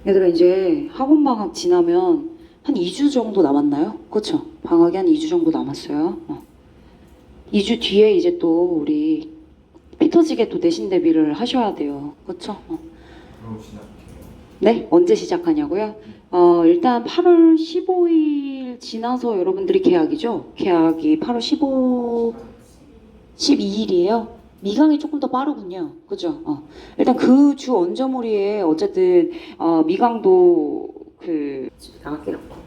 얘들아, 이제 학원 방학 지나면 한 2주 정도 남았나요? 그쵸? 방학이 한 2주 정도 남았어요. 2주 뒤에 이제 또 우리 피 터지게 또 내신 대비를 하셔야 돼요. 그쵸? 그럼 시작해요. 네? 언제 시작하냐고요? 일단 8월 15일 지나서 여러분들이 개학이죠? 개학이 8월 12일이에요. 미강이 조금 더 빠르군요. 그죠? 일단 그 주 언저무리에 어쨌든 미강도 나갈게요.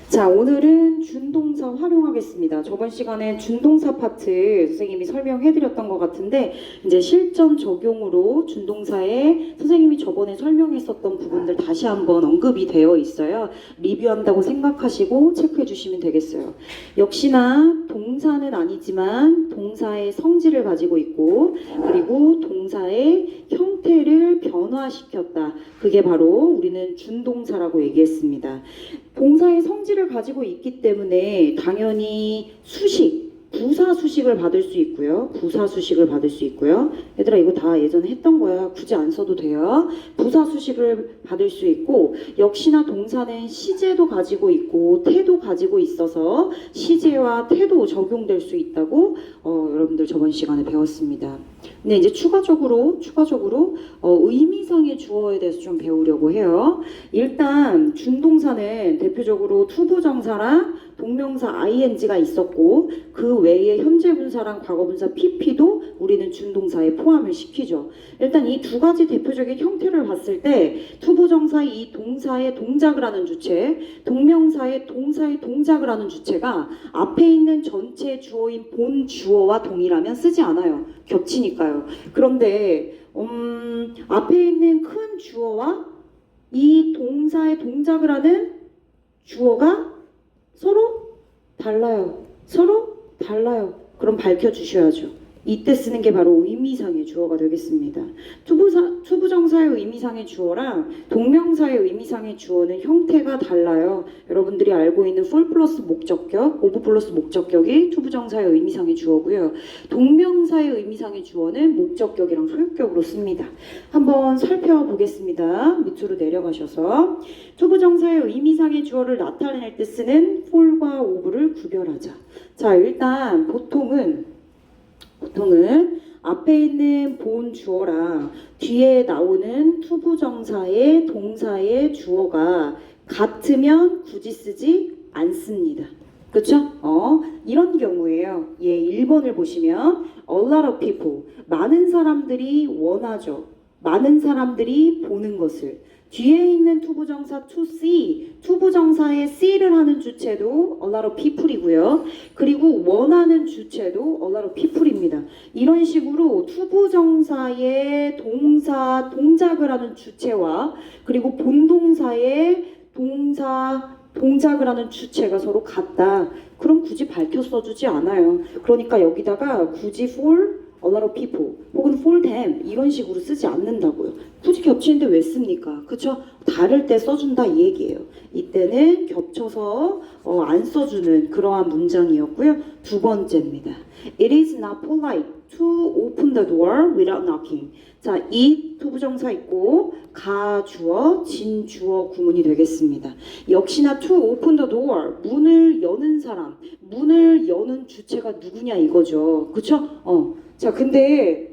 자, 오늘은 준동사 활용하겠습니다. 저번 시간에 준동사 파트 선생님이 설명해드렸던 것 같은데 이제 실전 적용으로 준동사에 선생님이 저번에 설명했었던 부분들 다시 한번 언급이 되어 있어요. 리뷰한다고 생각하시고 체크해 주시면 되겠어요. 역시나 동사는 아니지만 동사의 성질을 가지고 있고 그리고 동사의 형태를 변화시켰다. 그게 바로 우리는 준동사라고 얘기했습니다. 동사의 성질을 가지고 있기 때문에 당연히 수식, 부사 수식을 받을 수 있고요. 부사 수식을 받을 수 있고요. 얘들아 이거 다 예전에 했던 거야. 굳이 안 써도 돼요. 부사 수식을 받을 수 있고 역시나 동사는 시제도 가지고 있고 태도 가지고 있어서 시제와 태도 적용될 수 있다고 여러분들 저번 시간에 배웠습니다. 근데 이제 추가적으로 의미상의 주어에 대해서 좀 배우려고 해요. 일단 준동사는 대표적으로 투부정사랑 동명사 ing가 있었고 그 외에 현재 분사랑 과거 분사 pp도 우리는 준동사에 포함을 시키죠. 일단 이 두 가지 대표적인 형태를 봤을 때 투부정사의 이 동사의 동작을 하는 주체, 동명사의 동사의 동작을 하는 주체가 앞에 있는 전체 주어인 본 주어와 동일하면 쓰지 않아요. 겹치니까요. 그런데 앞에 있는 큰 주어와 이 동사의 동작을 하는 주어가 서로 달라요. 그럼 밝혀주셔야죠. 이때 쓰는 게 바로 의미상의 주어가 되겠습니다. 투부정사의 의미상의 주어랑 동명사의 의미상의 주어는 형태가 달라요. 여러분들이 알고 있는 full 플러스 목적격, of 플러스 목적격이 투부정사의 의미상의 주어고요. 동명사의 의미상의 주어는 목적격이랑 소유격으로 씁니다. 한번 살펴보겠습니다. 밑으로 내려가셔서 투부정사의 의미상의 주어를 나타낼 때 쓰는 for과 of를 구별하자. 자, 일단 보통은 앞에 있는 본 주어랑 뒤에 나오는 투부정사의 동사의 주어가 같으면 굳이 쓰지 않습니다. 그쵸? 이런 경우에요. 1번을 보시면 a lot of people, 많은 사람들이 원하죠. 많은 사람들이 보는 것을. 뒤에 있는 투부정사 to see, 투부정사의 see를 하는 주체도 a lot of people이고요. 그리고 원하는 주체도 a lot of people입니다. 이런 식으로 투부정사의 동사, 동작을 하는 주체와 그리고 본동사의 동사, 동작을 하는 주체가 서로 같다. 그럼 굳이 밝혀 써주지 않아요. 그러니까 여기다가 굳이 for a lot of people 혹은 for them 이런 식으로 쓰지 않는다고요. 굳이 겹치는데 왜 씁니까? 그쵸? 다를 때 써준다 이 얘기예요. 이때는 겹쳐서 안 써주는 그러한 문장이었고요. 두 번째입니다. It is not polite to open the door without knocking. 자, it 투부정사 있고 가주어, 진주어 구문이 되겠습니다. 역시나 to open the door, 문을 여는 사람, 문을 여는 주체가 누구냐 이거죠. 그쵸? 자, 근데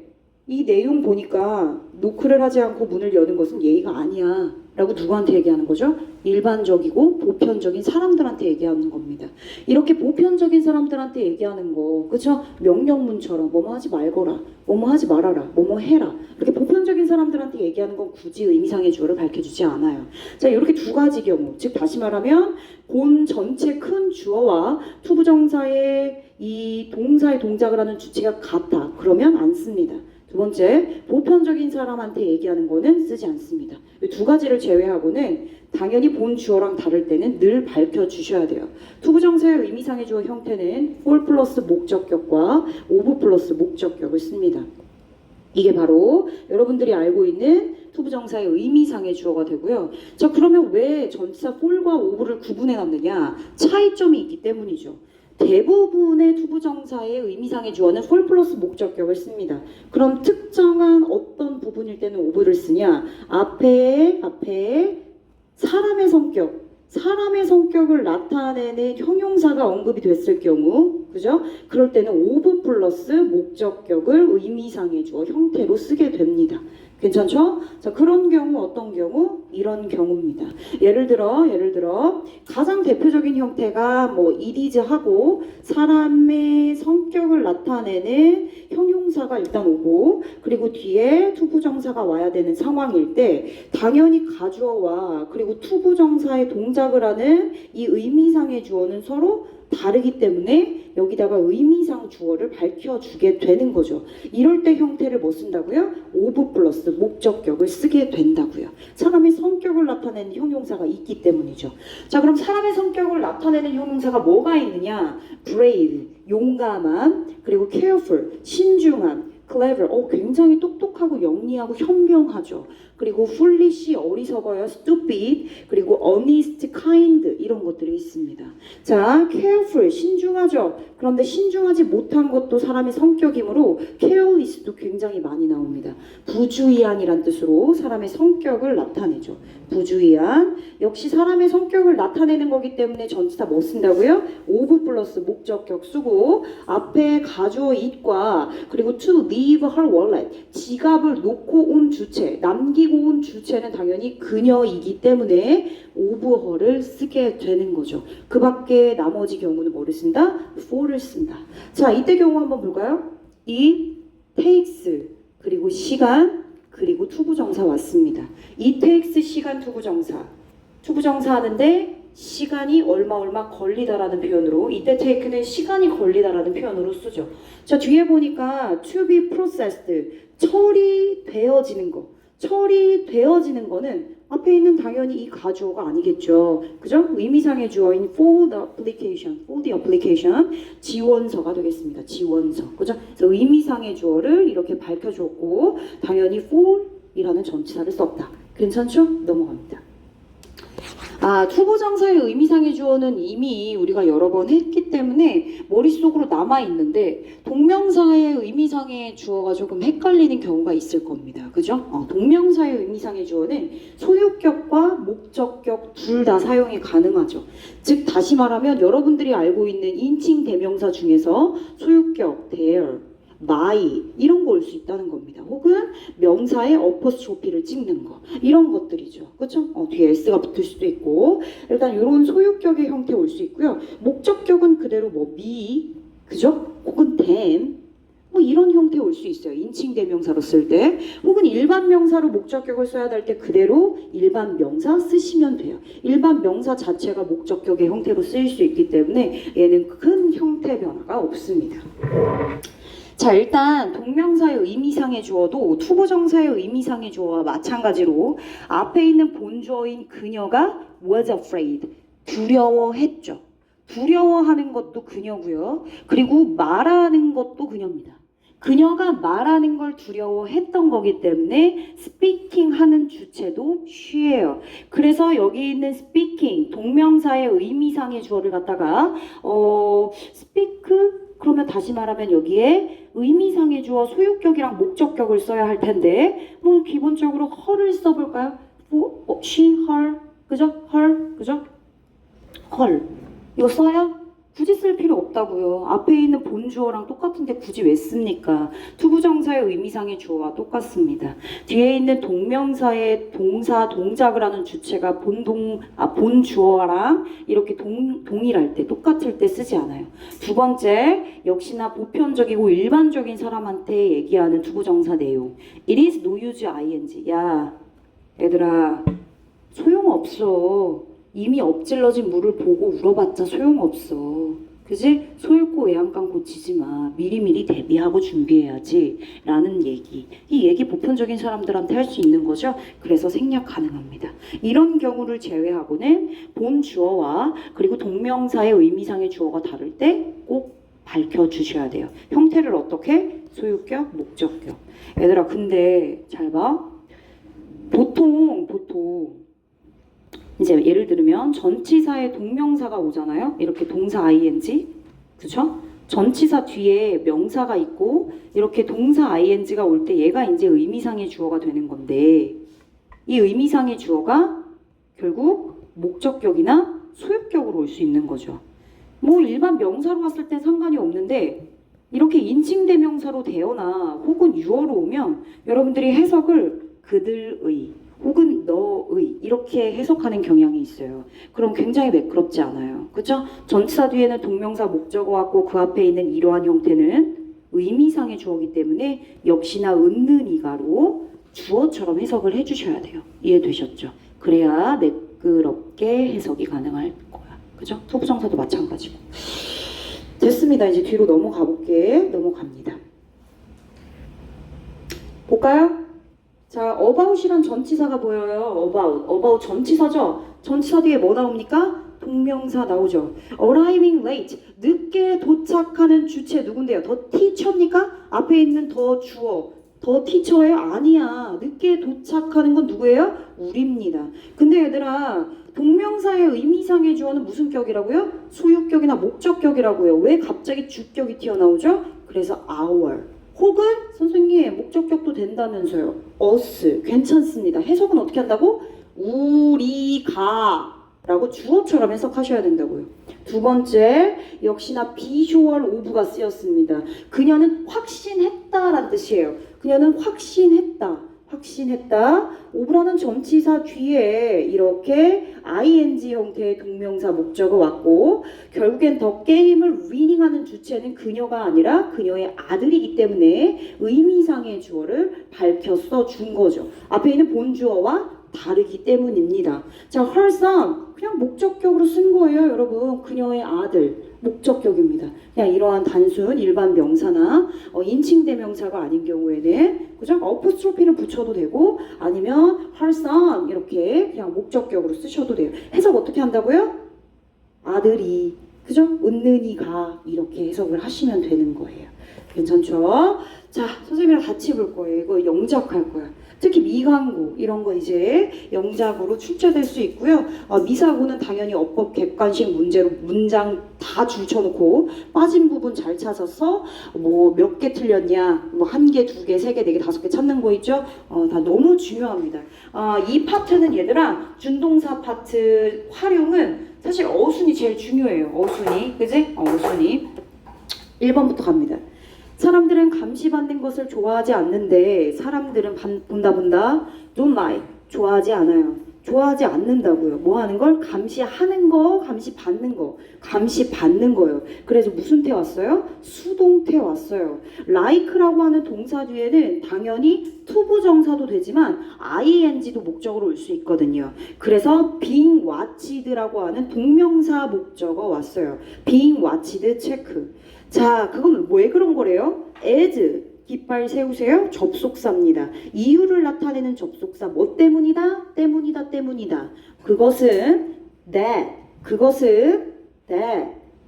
이 내용 보니까 노크를 하지 않고 문을 여는 것은 예의가 아니야 라고 누구한테 얘기하는 거죠? 일반적이고 보편적인 사람들한테 얘기하는 겁니다. 이렇게 보편적인 사람들한테 얘기하는 거, 그쵸? 명령문처럼 뭐뭐 하지 말거라, 뭐뭐 하지 말아라, 뭐뭐 해라, 이렇게 보편적인 사람들한테 얘기하는 건 굳이 의미상의 주어를 밝혀주지 않아요. 자, 이렇게 두 가지 경우, 즉 다시 말하면 본 전체 큰 주어와 투부정사의 이 동사의 동작을 하는 주체가 같다. 그러면 안 씁니다. 두 번째, 보편적인 사람한테 얘기하는 거는 쓰지 않습니다. 이 두 가지를 제외하고는 당연히 본 주어랑 다를 때는 늘 밝혀주셔야 돼요. 투부정사의 의미상의 주어 형태는 for 플러스 목적격과 of 플러스 목적격을 씁니다. 이게 바로 여러분들이 알고 있는 투부정사의 의미상의 주어가 되고요. 자, 그러면 왜 전치사 for과 of를 구분해 놨느냐? 차이점이 있기 때문이죠. 대부분의 투부정사의 의미상의 주어는 for 플러스 목적격을 씁니다. 그럼 특정한 어떤 부분일 때는 ove를 쓰냐? 앞에 사람의 성격을 나타내는 형용사가 언급이 됐을 경우, 그죠? 그럴 때는 of 플러스 목적격을 의미상의 주어 형태로 쓰게 됩니다. 괜찮죠? 자, 그런 경우 어떤 경우? 이런 경우입니다. 예를 들어 가장 대표적인 형태가 뭐 it is 하고 사람의 성격을 나타내는 형용사가 일단 오고 그리고 뒤에 투부정사가 와야 되는 상황일 때 당연히 가주어와 그리고 투부정사의 동작을 하는 이 의미상의 주어는 서로 다르기 때문에 여기다가 의미상 주어를 밝혀주게 되는 거죠. 이럴 때 형태를 뭐 쓴다고요? of 플러스 목적격을 쓰게 된다고요. 사람의 성격을 나타내는 형용사가 있기 때문이죠. 자, 그럼 사람의 성격을 나타내는 형용사가 뭐가 있느냐? brave, 용감한, 그리고 careful, 신중한, clever, 굉장히 똑똑하고 영리하고 현명하죠. 그리고 foolish, 어리석어요. stupid, 그리고 honest, kind 이런 것들이 있습니다. 자, careful, 신중하죠. 그런데 신중하지 못한 것도 사람의 성격이므로 careless도 굉장히 많이 나옵니다. 부주의한이란 뜻으로 사람의 성격을 나타내죠. 부주의한, 역시 사람의 성격을 나타내는 거기 때문에 전치사 뭐 쓴다고요? of 플러스 목적격 쓰고 앞에 가주어 it과 그리고 to leave her wallet, 지갑을 놓고 온 주체, 남기고 온 주체는 당연히 그녀이기 때문에 of her를 쓰게 되는 거죠. 그 밖에 나머지 경우는 뭐를 쓴다? for를 쓴다. 자, 이때 경우 한번 볼까요? it takes, 그리고 시간, 그리고 투부정사 왔습니다. it takes 시간 투부정사 하는데 시간이 얼마 걸리다라는 표현으로, 이때 take는 시간이 걸리다라는 표현으로 쓰죠. 자, 뒤에 보니까 to be processed, 처리되어지는 거는 앞에 있는 당연히 이 가주어가 아니겠죠. 그죠? 의미상의 주어인 for the application, 지원서가 되겠습니다. 지원서. 그죠? 그래서 의미상의 주어를 이렇게 밝혀줬고 당연히 for 이라는 전치사를 썼다. 괜찮죠? 넘어갑니다. 투부정사의 의미상의 주어는 이미 우리가 여러 번 했기 때문에 머릿속으로 남아있는데 동명사의 의미상의 주어가 조금 헷갈리는 경우가 있을 겁니다. 그죠? 동명사의 의미상의 주어는 소유격과 목적격 둘 다 사용이 가능하죠. 즉 다시 말하면 여러분들이 알고 있는 인칭 대명사 중에서 소유격, there, my 이런 거 올 수 있다는 겁니다. 혹은 명사에 어퍼스트로피를 찍는 거 이런 것들이죠. 그렇죠? 뒤에 s가 붙을 수도 있고 일단 이런 소유격의 형태 올 수 있고요. 목적격은 그대로 뭐 me, 그죠? 혹은 them 뭐 이런 형태 올 수 있어요. 인칭 대명사로 쓸 때 혹은 일반 명사로 목적격을 써야 될 때 그대로 일반 명사 쓰시면 돼요. 일반 명사 자체가 목적격의 형태로 쓰일 수 있기 때문에 얘는 큰 형태 변화가 없습니다. 자, 일단 동명사의 의미상의 주어도 투부정사의 의미상의 주어와 마찬가지로 앞에 있는 본주어인 그녀가 was afraid, 두려워했죠. 두려워하는 것도 그녀고요. 그리고 말하는 것도 그녀입니다. 그녀가 말하는 걸 두려워했던 거기 때문에 speaking 하는 주체도 she예요. 그래서 여기 있는 speaking, 동명사의 의미상의 주어를 갖다가 speak, 그러면 다시 말하면 여기에 의미상의 주어 소유격이랑 목적격을 써야 할 텐데 뭐 기본적으로 her을 써볼까요? she, her, 그죠? her, 그죠? her 이거 써요? 굳이 쓸 필요 없다고요. 앞에 있는 본주어랑 똑같은데 굳이 왜 씁니까? 투부정사의 의미상의 주어와 똑같습니다. 뒤에 있는 동명사의 동사, 동작을 하는 주체가 본주어랑 이렇게 동일할 때, 똑같을 때 쓰지 않아요. 두 번째, 역시나 보편적이고 일반적인 사람한테 얘기하는 투부정사 내용. It is no use ing. 야, 얘들아, 소용없어. 이미 엎질러진 물을 보고 울어봤자 소용없어. 그지? 소잃고 외양간 고치지 마. 미리미리 대비하고 준비해야지. 라는 얘기. 이 얘기 보편적인 사람들한테 할 수 있는 거죠. 그래서 생략 가능합니다. 이런 경우를 제외하고는 본 주어와 그리고 동명사의 의미상의 주어가 다를 때 꼭 밝혀주셔야 돼요. 형태를 어떻게? 소유격, 목적격. 얘들아 근데 잘 봐. 보통 이제 예를 들면 전치사에 동명사가 오잖아요. 이렇게 동사 ing, 그쵸? 전치사 뒤에 명사가 있고 이렇게 동사 ing가 올 때 얘가 이제 의미상의 주어가 되는 건데 이 의미상의 주어가 결국 목적격이나 소유격으로 올 수 있는 거죠. 뭐 일반 명사로 왔을 땐 상관이 없는데 이렇게 인칭대명사로 되거나 혹은 유어로 오면 여러분들이 해석을 그들의 혹은 너의 이렇게 해석하는 경향이 있어요. 그럼 굉장히 매끄럽지 않아요. 그죠? 전치사 뒤에는 동명사 목적어 왔고 그 앞에 있는 이러한 형태는 의미상의 주어이기 때문에 역시나 은는이가로 주어처럼 해석을 해주셔야 돼요. 이해되셨죠? 그래야 매끄럽게 해석이 가능할 거야. 그죠? 투부정사도 마찬가지고. 됐습니다. 이제 뒤로 넘어가 볼게. 넘어갑니다. 볼까요? 자, about이란 전치사가 보여요. about 전치사죠? 전치사 뒤에 뭐 나옵니까? 동명사 나오죠. arriving late, 늦게 도착하는 주체 누군데요? 더 teacher입니까? 앞에 있는 더 주어, 더 teacher예요? 아니야. 늦게 도착하는 건 누구예요? 우리입니다. 근데 얘들아, 동명사의 의미상의 주어는 무슨 격이라고요? 소유격이나 목적격이라고요. 왜 갑자기 주격이 튀어나오죠? 그래서 our 혹은 선생님 목적격도 된다면서요. us 괜찮습니다. 해석은 어떻게 한다고? 우리가 라고 주어처럼 해석하셔야 된다고요. 두 번째, 역시나 비주얼 오브가 쓰였습니다. 그녀는 확신했다라는 뜻이에요. 그녀는 확신했다. 오브라는 전치사 뒤에 이렇게 ing 형태의 동명사 목적어 왔고 결국엔 더 게임을 위닝하는 주체는 그녀가 아니라 그녀의 아들이기 때문에 의미상의 주어를 밝혀서 준 거죠. 앞에 있는 본주어와 다르기 때문입니다. 자, her son 그냥 목적격으로 쓴 거예요, 여러분. 그녀의 아들 목적격입니다. 그냥 이러한 단순 일반 명사나 인칭대명사가 아닌 경우에는 그죠? 어포스트로피를 붙여도 되고 아니면 her son 이렇게 그냥 목적격으로 쓰셔도 돼요. 해석 어떻게 한다고요? 아들이 그죠? 은는이가 이렇게 해석을 하시면 되는 거예요. 괜찮죠? 자, 선생님이랑 같이 볼 거예요. 이거 영작할 거야. 특히 미광고 이런 거 이제 영작으로 출제될 수 있고요. 미사고는 당연히 어법 객관식 문제로 문장 다 줄쳐놓고 빠진 부분 잘 찾아서 뭐 몇 개 틀렸냐, 뭐 한 개, 두 개, 세 개, 네 개, 다섯 개 찾는 거 있죠? 다 너무 중요합니다. 이 파트는 얘들아 준동사 파트 활용은 사실 어순이 제일 중요해요. 어순이, 그지? 어순이 1번부터 갑니다. 사람들은 감시받는 것을 좋아하지 않는데 사람들은 본다 don't like 좋아하지 않아요. 좋아하지 않는다고요. 뭐 하는 걸? 감시하는 거, 감시받는 거예요. 그래서 무슨 태 왔어요? 수동태 왔어요. like라고 하는 동사 뒤에는 당연히 투부정사도 되지만 ing도 목적으로 올 수 있거든요. 그래서 being watched라고 하는 동명사 목적어 왔어요. being watched 체크. 자, 그건 왜 그런 거래요? as 깃발 세우세요. 접속사입니다. 이유를 나타내는 접속사 뭐 때문이다? 그것은 that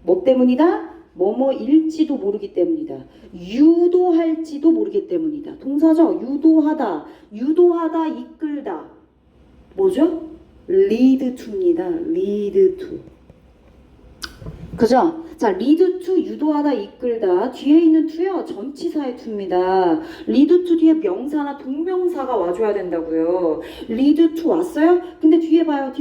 뭐 때문이다? 뭐뭐일지도 모르기 때문이다. 유도할지도 모르기 때문이다. 동사죠. 유도하다 이끌다. 뭐죠? lead to입니다. lead to. 그죠? 자, lead to 유도하다 이끌다 뒤에 있는 to요 전치사의 to입니다. lead to 뒤에 명사나 동명사가 와줘야 된다고요. lead to 왔어요? 근데 뒤에 봐요.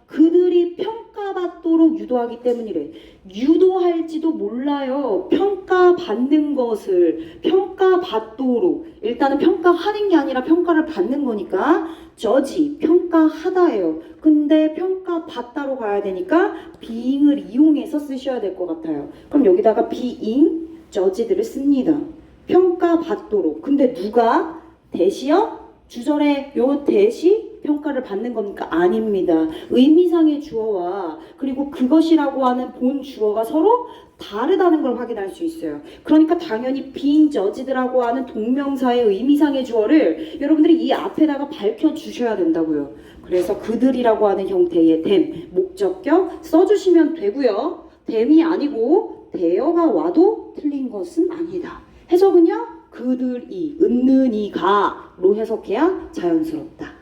그들이 평가받도록 유도하기 때문이래. 유도할지도 몰라요. 평가받는 것을 평가받도록 일단은 평가하는 게 아니라 평가를 받는 거니까 judge 평가하다예요. 근데 평가받다로 가야 되니까 being을 이용해서 쓰셔야 될 것 같아요. 그럼 여기다가 being judge들을 씁니다. 평가받도록. 근데 누가? 대시요? 주절에 요 대시 평가를 받는 겁니까? 아닙니다. 의미상의 주어와 그리고 그것이라고 하는 본 주어가 서로 다르다는 걸 확인할 수 있어요. 그러니까 당연히 being judged라고 하는 동명사의 의미상의 주어를 여러분들이 이 앞에다가 밝혀주셔야 된다고요. 그래서 그들이라고 하는 형태의 them, 목적격 써주시면 되고요. them이 아니고 there가 와도 틀린 것은 아니다. 해석은요? 그들이, 은는이가로 해석해야 자연스럽다.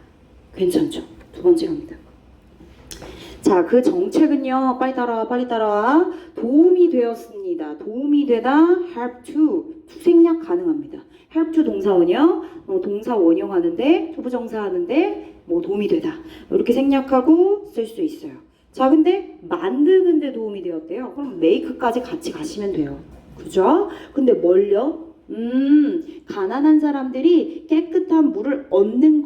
괜찮죠? 두 번째 갑니다. 자, 그 정책은요. 빨리 따라와, 빨리 따라와. 도움이 되었습니다. 도움이 되다. help to. 생략 가능합니다. help to 동사원이요. 동사 원형하는데, 투부정사 하는데, 뭐 도움이 되다. 이렇게 생략하고 쓸 수 있어요. 자, 근데 만드는데 도움이 되었대요. 그럼 make까지 같이 가시면 돼요. 그죠? 근데 뭘요? 가난한 사람들이 깨끗한 물을 얻는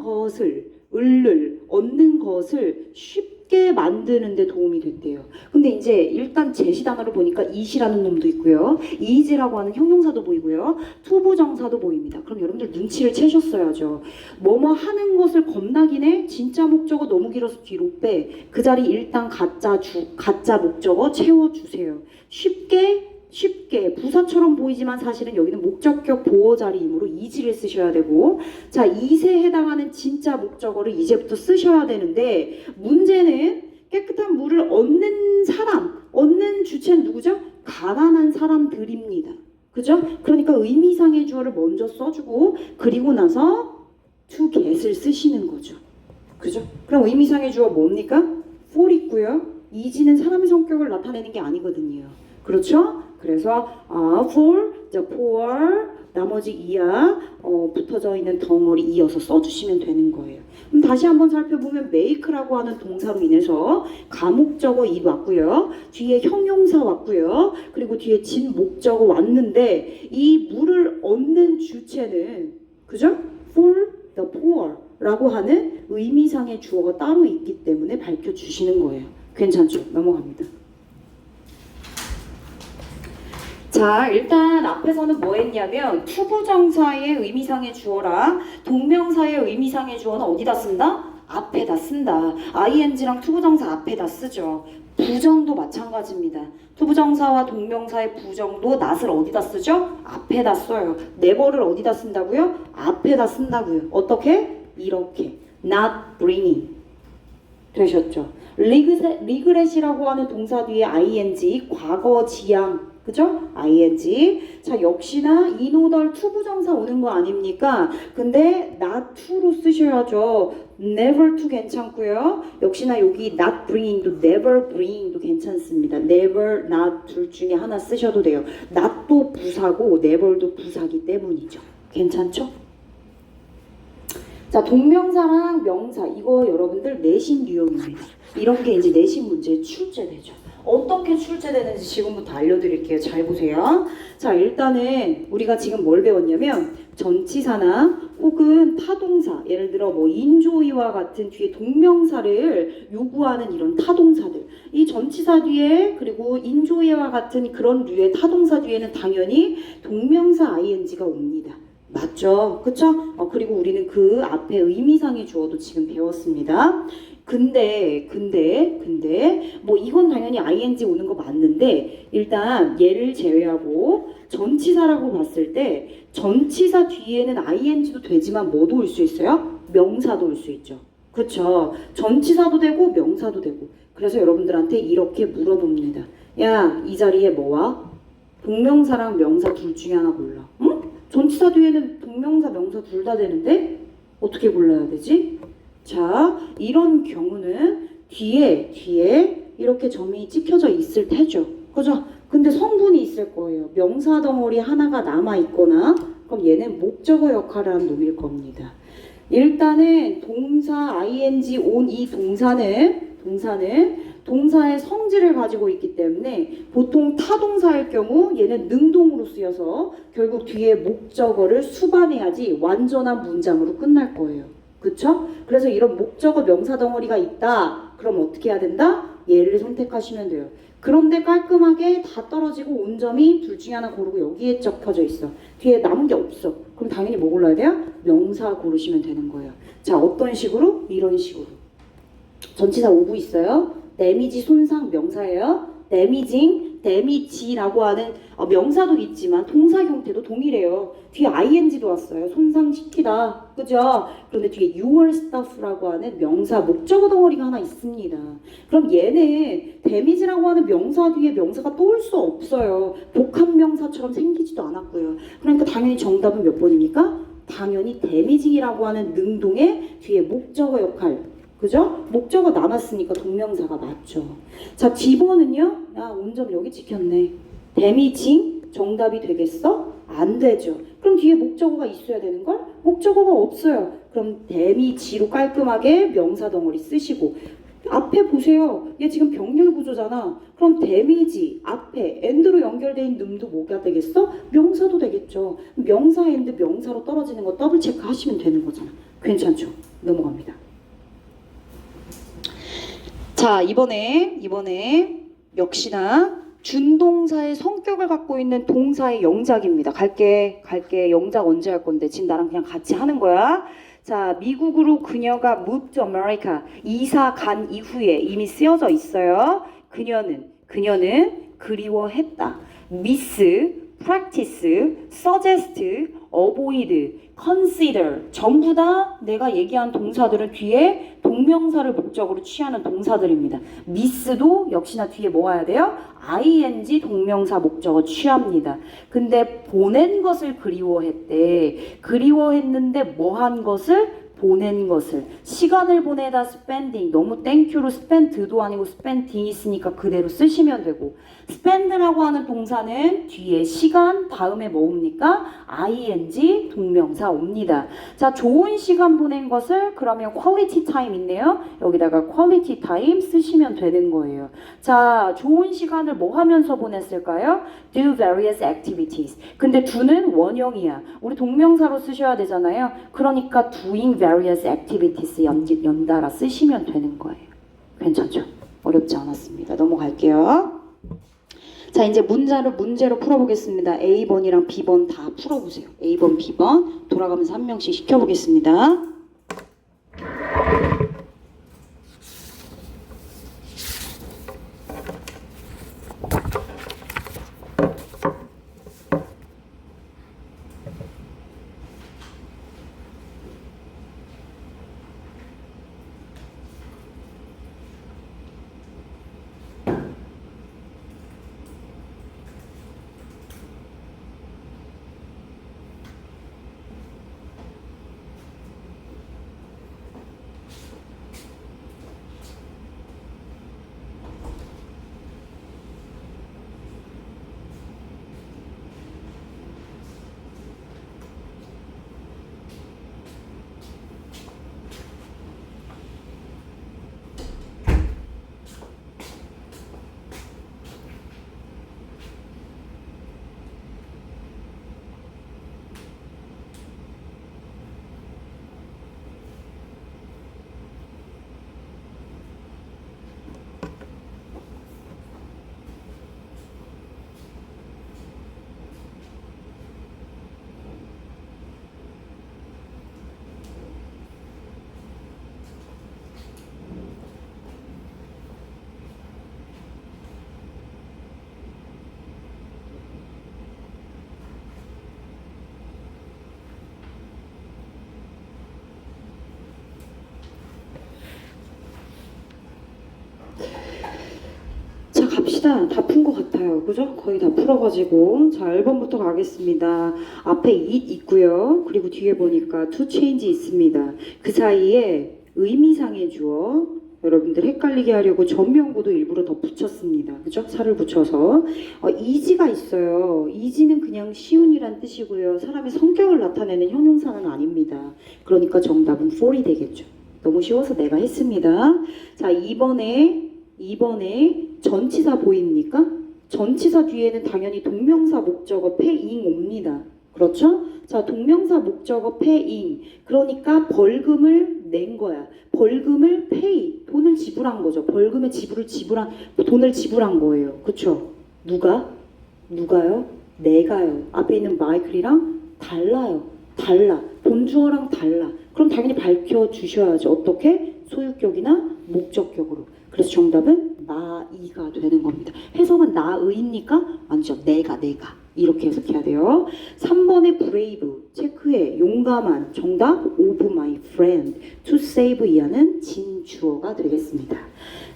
것을 쉽게 만드는데 도움이 됐대요. 근데 이제 일단 제시 단어를 보니까 it이라는 놈도 있고요. is라고 하는 형용사도 보이고요. 투부정사도 보입니다. 그럼 여러분들 눈치를 채셨어야죠. 뭐뭐 하는 것을 겁나긴 진짜 목적어 너무 길어서 뒤로 빼. 그 자리 일단 가짜 목적어 채워주세요. 쉽게 부사처럼 보이지만 사실은 여기는 목적격 보호 자리이므로 is를 쓰셔야 되고, 자, is에 해당하는 진짜 목적어를 이제부터 쓰셔야 되는데, 문제는 깨끗한 물을 얻는 주체는 누구죠? 가난한 사람들입니다. 그죠? 그러니까 의미상의 주어를 먼저 써주고 그리고 나서 to get을 쓰시는 거죠. 그죠? 그럼 의미상의 주어 뭡니까? for 있고요. is는 사람의 성격을 나타내는 게 아니거든요. 그렇죠? 그래서 for, the poor, 나머지 이하 붙어져 있는 덩어리 이어서 써주시면 되는 거예요. 그럼 다시 한번 살펴보면 make라고 하는 동사로 인해서 가목적어 it 왔고요. 뒤에 형용사 왔고요. 그리고 뒤에 진 목적어 왔는데 이 물을 얻는 주체는 그죠? for the poor 라고 하는 의미상의 주어가 따로 있기 때문에 밝혀주시는 거예요. 괜찮죠? 넘어갑니다. 자, 일단 앞에서는 뭐 했냐면 투부정사의 의미상의 주어랑 동명사의 의미상의 주어는 어디다 쓴다? 앞에다 쓴다. ing랑 투부정사 앞에다 쓰죠. 부정도 마찬가지입니다. 투부정사와 동명사의 부정도 not을 어디다 쓰죠? 앞에다 써요. never를 어디다 쓴다고요? 앞에다 쓴다고요. 어떻게? 이렇게. not bringing. 되셨죠? regret이라고 하는 동사 뒤에 ing, 과거 지향. 그죠? ing. 자, 역시나 인오덜 투부정사 오는 거 아닙니까? 근데 not to로 쓰셔야죠. never to 괜찮고요. 역시나 여기 not bringing도 never bringing도 괜찮습니다. never, not 둘 중에 하나 쓰셔도 돼요. not도 부사고 never도 부사기 때문이죠. 괜찮죠? 자, 동명사랑 명사 이거 여러분들 내신 유형입니다. 이런 게 이제 내신 문제에 출제되죠. 어떻게 출제되는지 지금부터 알려드릴게요. 잘 보세요. 자, 일단은 우리가 지금 뭘 배웠냐면 전치사나 혹은 타동사, 예를 들어 뭐 인조이와 같은 뒤에 동명사를 요구하는 이런 타동사들, 이 전치사 뒤에 그리고 인조이와 같은 그런 류의 타동사 뒤에는 당연히 동명사 ing가 옵니다. 맞죠? 그쵸? 그리고 우리는 그 앞에 의미상의 주어도 지금 배웠습니다. 근데 뭐 이건 당연히 ing 오는 거 맞는데 일단 얘를 제외하고 전치사라고 봤을 때 전치사 뒤에는 ing도 되지만 뭐도 올 수 있어요? 명사도 올 수 있죠. 그쵸? 전치사도 되고 명사도 되고. 그래서 여러분들한테 이렇게 물어봅니다. 야, 이 자리에 뭐와? 동명사랑 명사 둘 중에 하나 골라. 응? 전치사 뒤에는 동명사, 명사 둘 다 되는데 어떻게 골라야 되지? 자, 이런 경우는 뒤에 이렇게 점이 찍혀져 있을 테죠. 그죠? 근데 성분이 있을 거예요. 명사 덩어리 하나가 남아있거나 그럼 얘는 목적어 역할을 하는 놈일 겁니다. 일단은 동사 ing 온 이 동사는 동사의 성질을 가지고 있기 때문에 보통 타동사일 경우 얘는 능동으로 쓰여서 결국 뒤에 목적어를 수반해야지 완전한 문장으로 끝날 거예요. 그쵸? 그래서 이런 목적어 명사 덩어리가 있다. 그럼 어떻게 해야 된다? 얘를 선택하시면 돼요. 그런데 깔끔하게 다 떨어지고 온 점이 둘 중에 하나 고르고 여기에 적혀져 있어. 뒤에 남은 게 없어. 그럼 당연히 뭐 골라야 돼요? 명사 고르시면 되는 거예요. 자, 어떤 식으로? 이런 식으로. 전치사 오부 있어요. 데미지 손상 명사예요. 데미지라고 하는 명사도 있지만 동사 형태도 동일해요. 뒤에 ing도 왔어요. 손상시키다. 그죠? 그런데 뒤에 your stuff라고 하는 명사 목적어 덩어리가 하나 있습니다. 그럼 얘는 데미지라고 하는 명사 뒤에 명사가 또 올 수 없어요. 복합명사처럼 생기지도 않았고요. 그러니까 당연히 정답은 몇 번입니까? 당연히 데미징이라고 하는 능동의 뒤에 목적어 역할. 그죠? 목적어 남았으니까 동명사가 맞죠. 자, D번은요. 온점 여기 찍혔네. damaging 정답이 되겠어? 안 되죠. 그럼 뒤에 목적어가 있어야 되는 걸? 목적어가 없어요. 그럼 damage로 깔끔하게 명사 덩어리 쓰시고 앞에 보세요. 얘 지금 병렬 구조잖아. 그럼 damage이 앞에 and로 연결돼 있는 놈도 뭐가 되겠어? 명사도 되겠죠. 명사 and 명사로 떨어지는 거 더블 체크 하시면 되는 거잖아. 괜찮죠? 넘어갑니다. 자, 이번에 역시나 준동사의 성격을 갖고 있는 동사의 영작입니다. 갈게. 영작 언제 할 건데 지금 나랑 그냥 같이 하는 거야. 자, 미국으로 그녀가 moved to America 이사 간 이후에 이미 쓰여져 있어요. 그녀는 그리워했다. miss, practice, suggest, avoid, consider 전부 다 내가 얘기한 동사들은 뒤에 동명사를 목적으로 취하는 동사들입니다. miss도 역시나 뒤에 뭐 와야 돼요? ing 동명사 목적어 취합니다. 근데 보낸 것을 그리워했대. 그리워했는데 뭐 한 것을? 보낸 것을. 시간을 보내다 spending. 너무 땡큐로 spent도 아니고 spending 있으니까 그대로 쓰시면 되고. spend라고 하는 동사는 뒤에 시간 다음에 뭐 옵니까? ing 동명사 옵니다. 자, 좋은 시간 보낸 것을 그러면 quality time 있네요. 여기다가 quality time 쓰시면 되는 거예요. 자, 좋은 시간을 뭐 하면서 보냈을까요? do various activities. 근데 do는 원형이야. 우리 동명사로 쓰셔야 되잖아요. 그러니까 doing various activities 연달아 쓰시면 되는 거예요. 괜찮죠? 어렵지 않았습니다. 넘어갈게요. 자, 이제 문제로 풀어보겠습니다. A번이랑 B번 다 풀어보세요. A번, B번 돌아가면서 한 명씩 시켜보겠습니다. 갑시다. 다 푼 것 같아요. 그죠? 거의 다 풀어가지고. 자, 1번부터 가겠습니다. 앞에 it 있고요. 그리고 뒤에 보니까 to change 있습니다. 그 사이에 의미상의 주어. 여러분들 헷갈리게 하려고 전명구도 일부러 더 붙였습니다. 그죠? 살을 붙여서. easy가 있어요. easy는 그냥 쉬운이란 뜻이고요. 사람의 성격을 나타내는 형용사는 아닙니다. 그러니까 정답은 4이 되겠죠. 너무 쉬워서 내가 했습니다. 자, 2번에 전치사 보입니까? 전치사 뒤에는 당연히 동명사 목적어 paying 옵니다. 그렇죠? 자, 동명사 목적어 paying. 그러니까 벌금을 낸 거야. 벌금을 pay. 돈을 지불한 거죠. 벌금의 돈을 지불한 거예요. 그렇죠? 누가요? 내가요. 앞에 있는 마이클이랑 달라요. 돈 주어랑 달라. 그럼 당연히 밝혀주셔야죠. 어떻게? 소유격이나 목적격으로. 그래서 정답은 나이가 되는 겁니다. 해석은 나의입니까? 아니죠. 내가 이렇게 해석해야 돼요. 3번의 brave 체크해. 용감한. 정답 of my friend. to save 이하는 진주어가 되겠습니다.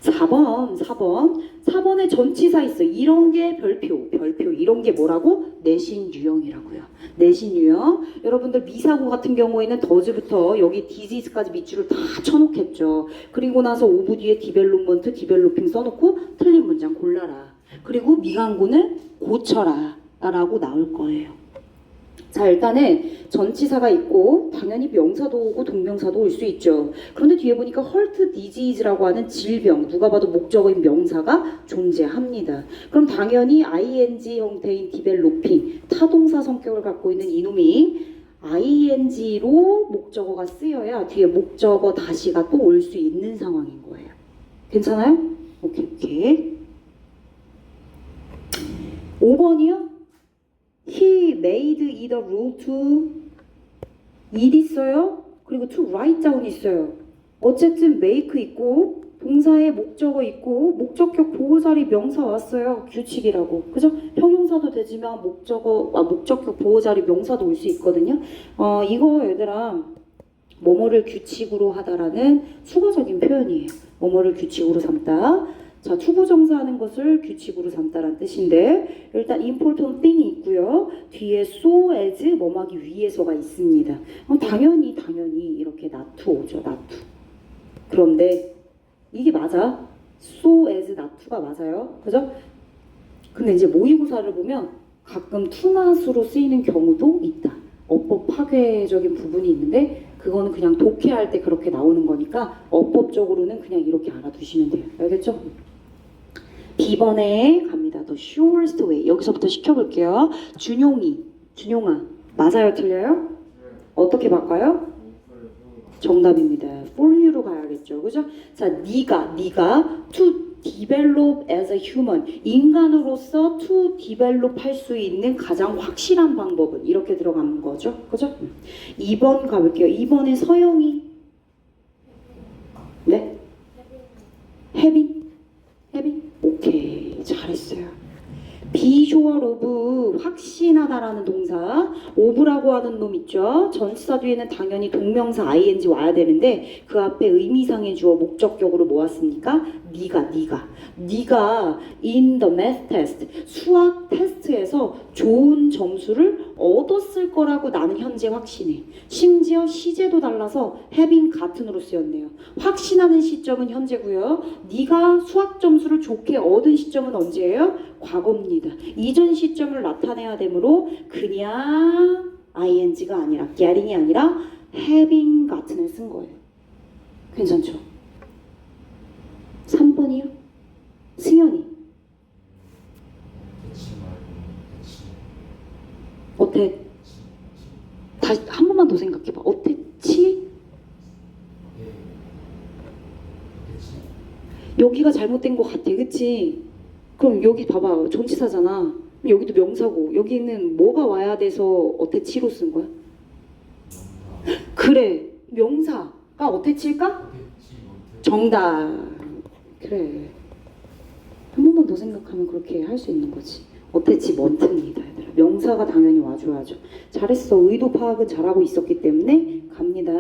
4번에 전치사 있어. 이런 게 별표 이런 게 뭐라고? 내신 유형이라고요. 내신 유형. 여러분들 미사고 같은 경우에는 더즈부터 여기 디지스까지 밑줄을 다 쳐놓겠죠. 그리고 나서 오브 뒤에 디벨롭먼트, 디벨로핑 써놓고 틀린 문장 골라라. 그리고 미강구는 고쳐라 라고 나올 거예요. 자, 일단은 전치사가 있고 당연히 명사도 오고 동명사도 올 수 있죠. 그런데 뒤에 보니까 헐트 디지즈라고 하는 질병, 누가 봐도 목적어인 명사가 존재합니다. 그럼 당연히 ing 형태인 디벨로핑, 타동사 성격을 갖고 있는 이놈이 ing로 목적어가 쓰여야 뒤에 목적어 다시가 또 올 수 있는 상황인 거예요. 괜찮아요? 오케이. 5번이요? He made it a rule to eat 있어요. 그리고 to write down 있어요. 어쨌든 make 있고 동사의 목적어 있고 목적격 보호자리 명사 왔어요. 규칙이라고. 그죠? 형용사도 되지만 목적격 보호자리 명사도 올 수 있거든요. 이거 얘들아 뭐뭐를 규칙으로 하다라는 수거적인 표현이에요. 뭐뭐를 규칙으로 삼다. 자, 투부정사하는 것을 규칙으로 삼다라는 뜻인데 일단 important thing이 있고요. 뒤에 so as 뭐뭐하기 위해서가 있습니다. 당연히 이렇게 not to 오죠. not to. 그런데 이게 맞아. so as not to가 맞아요. 그죠? 근데 이제 모의고사를 보면 가끔 to not으로 쓰이는 경우도 있다. 어법 파괴적인 부분이 있는데 그거는 그냥 독해할 때 그렇게 나오는 거니까 어법적으로는 그냥 이렇게 알아두시면 돼요. 알겠죠? B번에 갑니다. The surest way. 여기서부터 시켜볼게요. 준용아. 맞아요? 틀려요? 어떻게 바꿔요? 정답입니다. For you로 가야겠죠. 그죠? 자, 네가 to develop as a human. 인간으로서 to develop 할 수 있는 가장 확실한 방법은 이렇게 들어가는 거죠. 그죠? 2번 가볼게요. 2번에 서영이. 네? having. 오케이, 잘했어요. be sure of 확신하다라는 동사 of라고 하는 놈 있죠. 전치사 뒤에는 당연히 동명사 ing 와야 되는데 그 앞에 의미상의 주어 목적격으로 모았으니까 네가 in the math test 수학 테스트에서 좋은 점수를 얻었을 거라고 나는 현재 확신해. 심지어 시제도 달라서 having 같은으로 쓰였네요. 확신하는 시점은 현재고요. 네가 수학 점수를 좋게 얻은 시점은 언제예요? 과거입니다. 이전 시점을 나타내야 되므로 그냥 ing가 아니라 getting이 아니라 having 같은을 쓴 거예요. 괜찮죠? 3번이요? 승현이 어때? 다시 한 번만 더 생각해봐. 어땠지? 여기가 잘못된 것 같아. 그치? 그럼 여기 봐봐. 전치사잖아. 여기도 명사고 여기는 뭐가 와야 돼서 어태치로 쓴 거야? 그래. 명사가 어태치일까? 정답. 그래. 한 번만 더 생각하면 그렇게 할 수 있는 거지. 어태치 먼트입니다. 얘들아. 명사가 당연히 와줘야죠. 잘했어. 의도 파악은 잘하고 있었기 때문에 갑니다.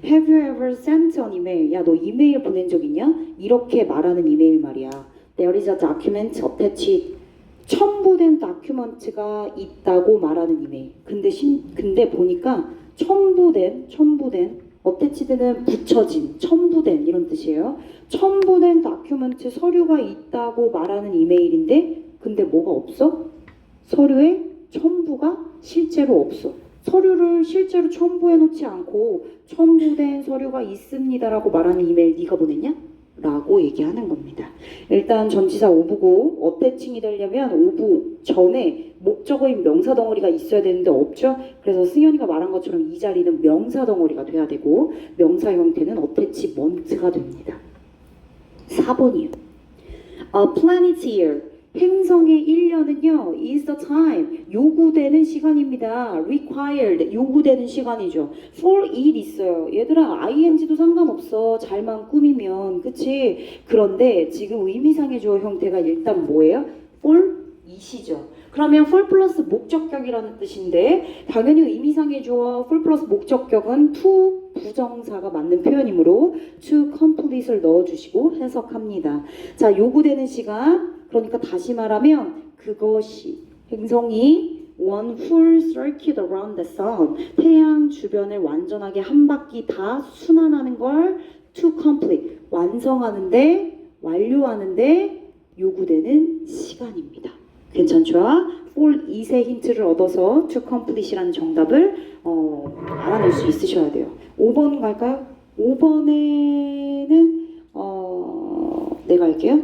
Have you ever sent an email? 야, 너 이메일 보낸 적 있냐? 이렇게 말하는 이메일 말이야. There is a document attached. 첨부된 다큐먼트가 있다고 말하는 이메일. 근데 보니까 첨부된 attached는 붙여진, 첨부된 이런 뜻이에요. 첨부된 다큐먼트 서류가 있다고 말하는 이메일인데 근데 뭐가 없어? 서류에 첨부가 실제로 없어. 서류를 실제로 첨부해 놓지 않고 첨부된 서류가 있습니다라고 말하는 이메일 네가 보냈냐? 라고 얘기하는 겁니다. 일단 전치사 오브고 어태칭이 되려면 오브 전에 목적어인 명사 덩어리가 있어야 되는데 없죠? 그래서 승현이가 말한 것처럼 이 자리는 명사 덩어리가 돼야 되고 명사 형태는 어태치 먼트가 됩니다. 4번이요. A planet year. 행성의 1년은요, is the time, 요구되는 시간입니다. required, 요구되는 시간이죠. for it 있어요. 얘들아, ing도 상관없어. 잘만 꾸미면, 그치? 그런데 지금 의미상의 주어 형태가 일단 뭐예요? for it이죠. 그러면 for 플러스 목적격이라는 뜻인데 당연히 의미상의 주어 for 플러스 목적격은 to 부정사가 맞는 표현이므로 to complete을 넣어주시고 해석합니다. 자, 요구되는 시간, 그러니까 다시 말하면 그것이 행성이 one full circuit around the sun, 태양 주변을 완전하게 한 바퀴 다 순환하는 걸 to complete, 완료하는데 요구되는 시간입니다. 괜찮죠? for it의 힌트를 얻어서 to complete이라는 정답을 알아낼 수 있으셔야 돼요. 5번 갈까요? 5번에는 내가 할게요.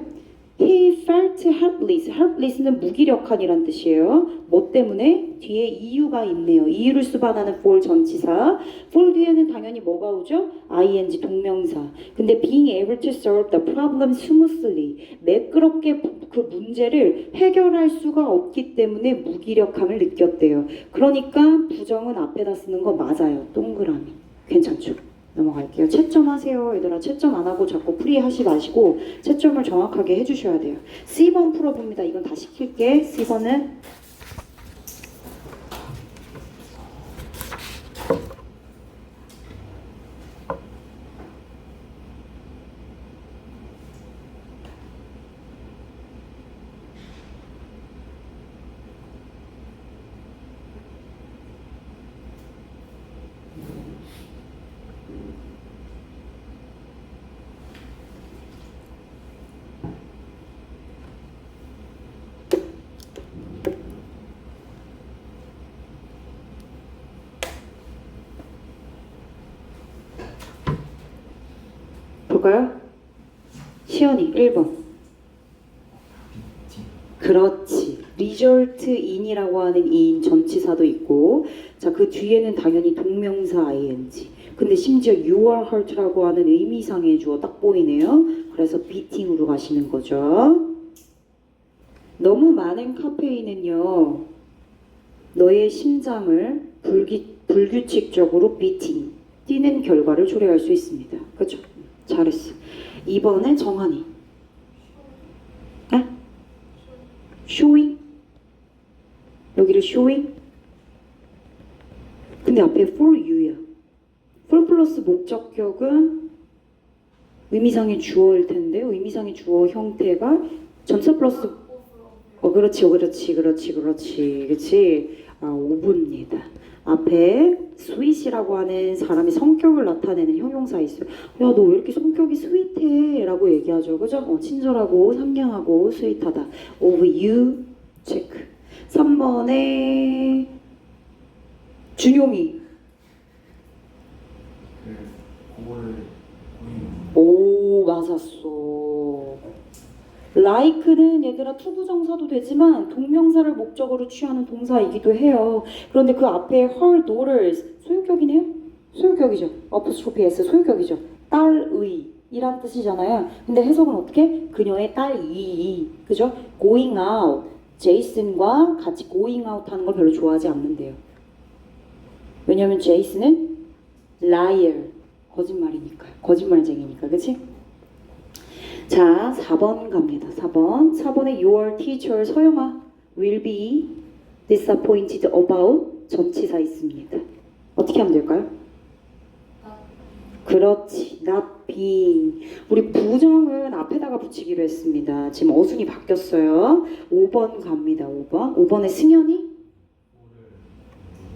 He felt helpless. helpless는 무기력한이란 뜻이에요. 뭐 때문에? 뒤에 이유가 있네요. 이유를 수반하는 for 전치사. for 뒤에는 당연히 뭐가 오죠? ing 동명사. 근데 being able to solve the problem smoothly. 매끄럽게 그 문제를 해결할 수가 없기 때문에 무기력함을 느꼈대요. 그러니까 부정은 앞에다 쓰는 거 맞아요. 동그라미. 괜찮죠? 넘어갈게요. 채점하세요. 얘들아, 채점 안 하고 자꾸 풀이하지 마시고 채점을 정확하게 해주셔야 돼요. C번 풀어봅니다. 이건 다 시킬게. C번은 볼까요? 시연이 1번. 그렇지. result in이라고 하는 in 전치사도 있고, 자, 그 뒤에는 당연히 동명사 ing. 근데 심지어 you are hurt라고 하는 의미상의 주어 딱 보이네요. 그래서 beating으로 가시는 거죠. 너무 많은 카페인은요, 너의 심장을 불규칙적으로 beating, 뛰는 결과를 초래할 수 있습니다. 그렇죠? 잘했어. 2번에 정한이. 아? showing? 여기를 showing? 근데 앞에 for you야. for 플러스 목적격은 의미상의 주어일 텐데 의미상의 주어 형태가 전체 플러스 그렇지. 아, 5분입니다. 앞에 sweet이라고 하는 사람이 성격을 나타내는 형용사 있어요. 야, 너 왜 이렇게 성격이 스윗해? 라고 얘기하죠. 그죠? 친절하고 상냥하고 스윗하다. of you, 체크. 3번에 준용이. 오, 맞았어. like는 얘들아 투부정사도 되지만 동명사를 목적으로 취하는 동사이기도 해요. 그런데 그 앞에 her daughters 소유격이네요? 소유격이죠. apostrophe s 소유격이죠. 딸의 이란 뜻이잖아요. 근데 해석은 어떻게? 그녀의 딸이, 그죠? going out, 제이슨과 같이 going out 하는 걸 별로 좋아하지 않는데요. 왜냐면 제이슨은 liar, 거짓말쟁이니까, 그치? 자, 4번 갑니다. 4번에 your teacher 서영아 will be disappointed about 전치사 있습니다. 어떻게 하면 될까요? 그렇지, not being. 우리 부정은 앞에다가 붙이기로 했습니다. 지금 어순이 바뀌었어요. 5번 갑니다. 5번에 승현이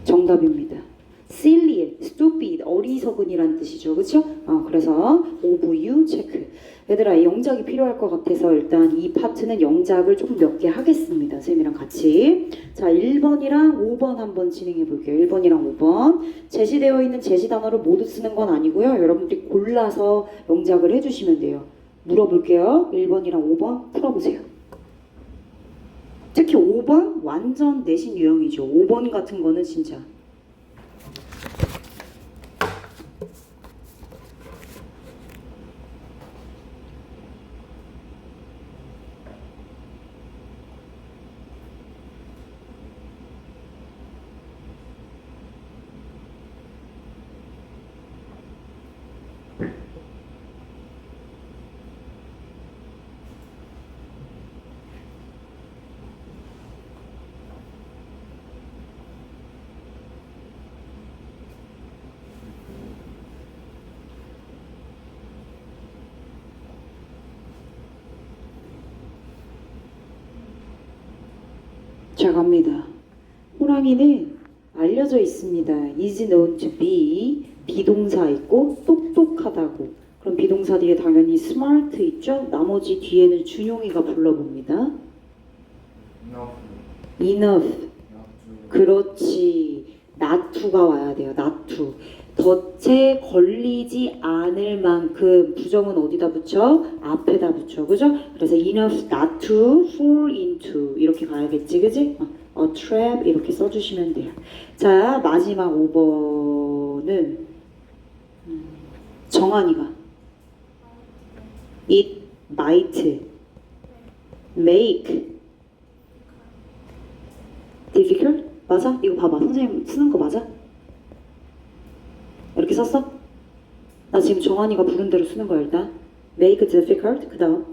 정답입니다. silly, stupid, 어리석은이란 뜻이죠. 그렇죠? 그래서 of you 체크. 얘들아, 영작이 필요할 것 같아서 일단 이 파트는 영작을 조금 몇 개 하겠습니다. 쌤이랑 같이. 자, 1번이랑 5번 한번 진행해 볼게요. 1번이랑 5번. 제시되어 있는 제시 단어를 모두 쓰는 건 아니고요. 여러분들이 골라서 영작을 해주시면 돼요. 물어볼게요. 1번이랑 5번 풀어보세요. 특히 5번 완전 내신 유형이죠. 5번 같은 거는 진짜 자, 갑니다. 호랑이는 알려져 있습니다. is known to be 비동사 있고 똑똑하다고. 그럼 비동사 뒤에 당연히 smart 있죠? 나머지 뒤에는 준용이가 불러봅니다. enough. 그렇지. not to가 와야 돼요. not to. 덫에 걸리지 않을 만큼 부정은 어디다 붙여? 앞에다 붙여. 그죠? 그래서 enough not to fall into 이렇게 가야겠지. 그지? a trap 이렇게 써주시면 돼요. 자, 마지막 5번은 정한이가 it might make difficult? 맞아? 이거 봐봐. 선생님 쓰는 거 맞아? 이렇게 썼어? 나 지금 정한이가 부른 대로 쓰는 거야 일단. make difficult. 그 다음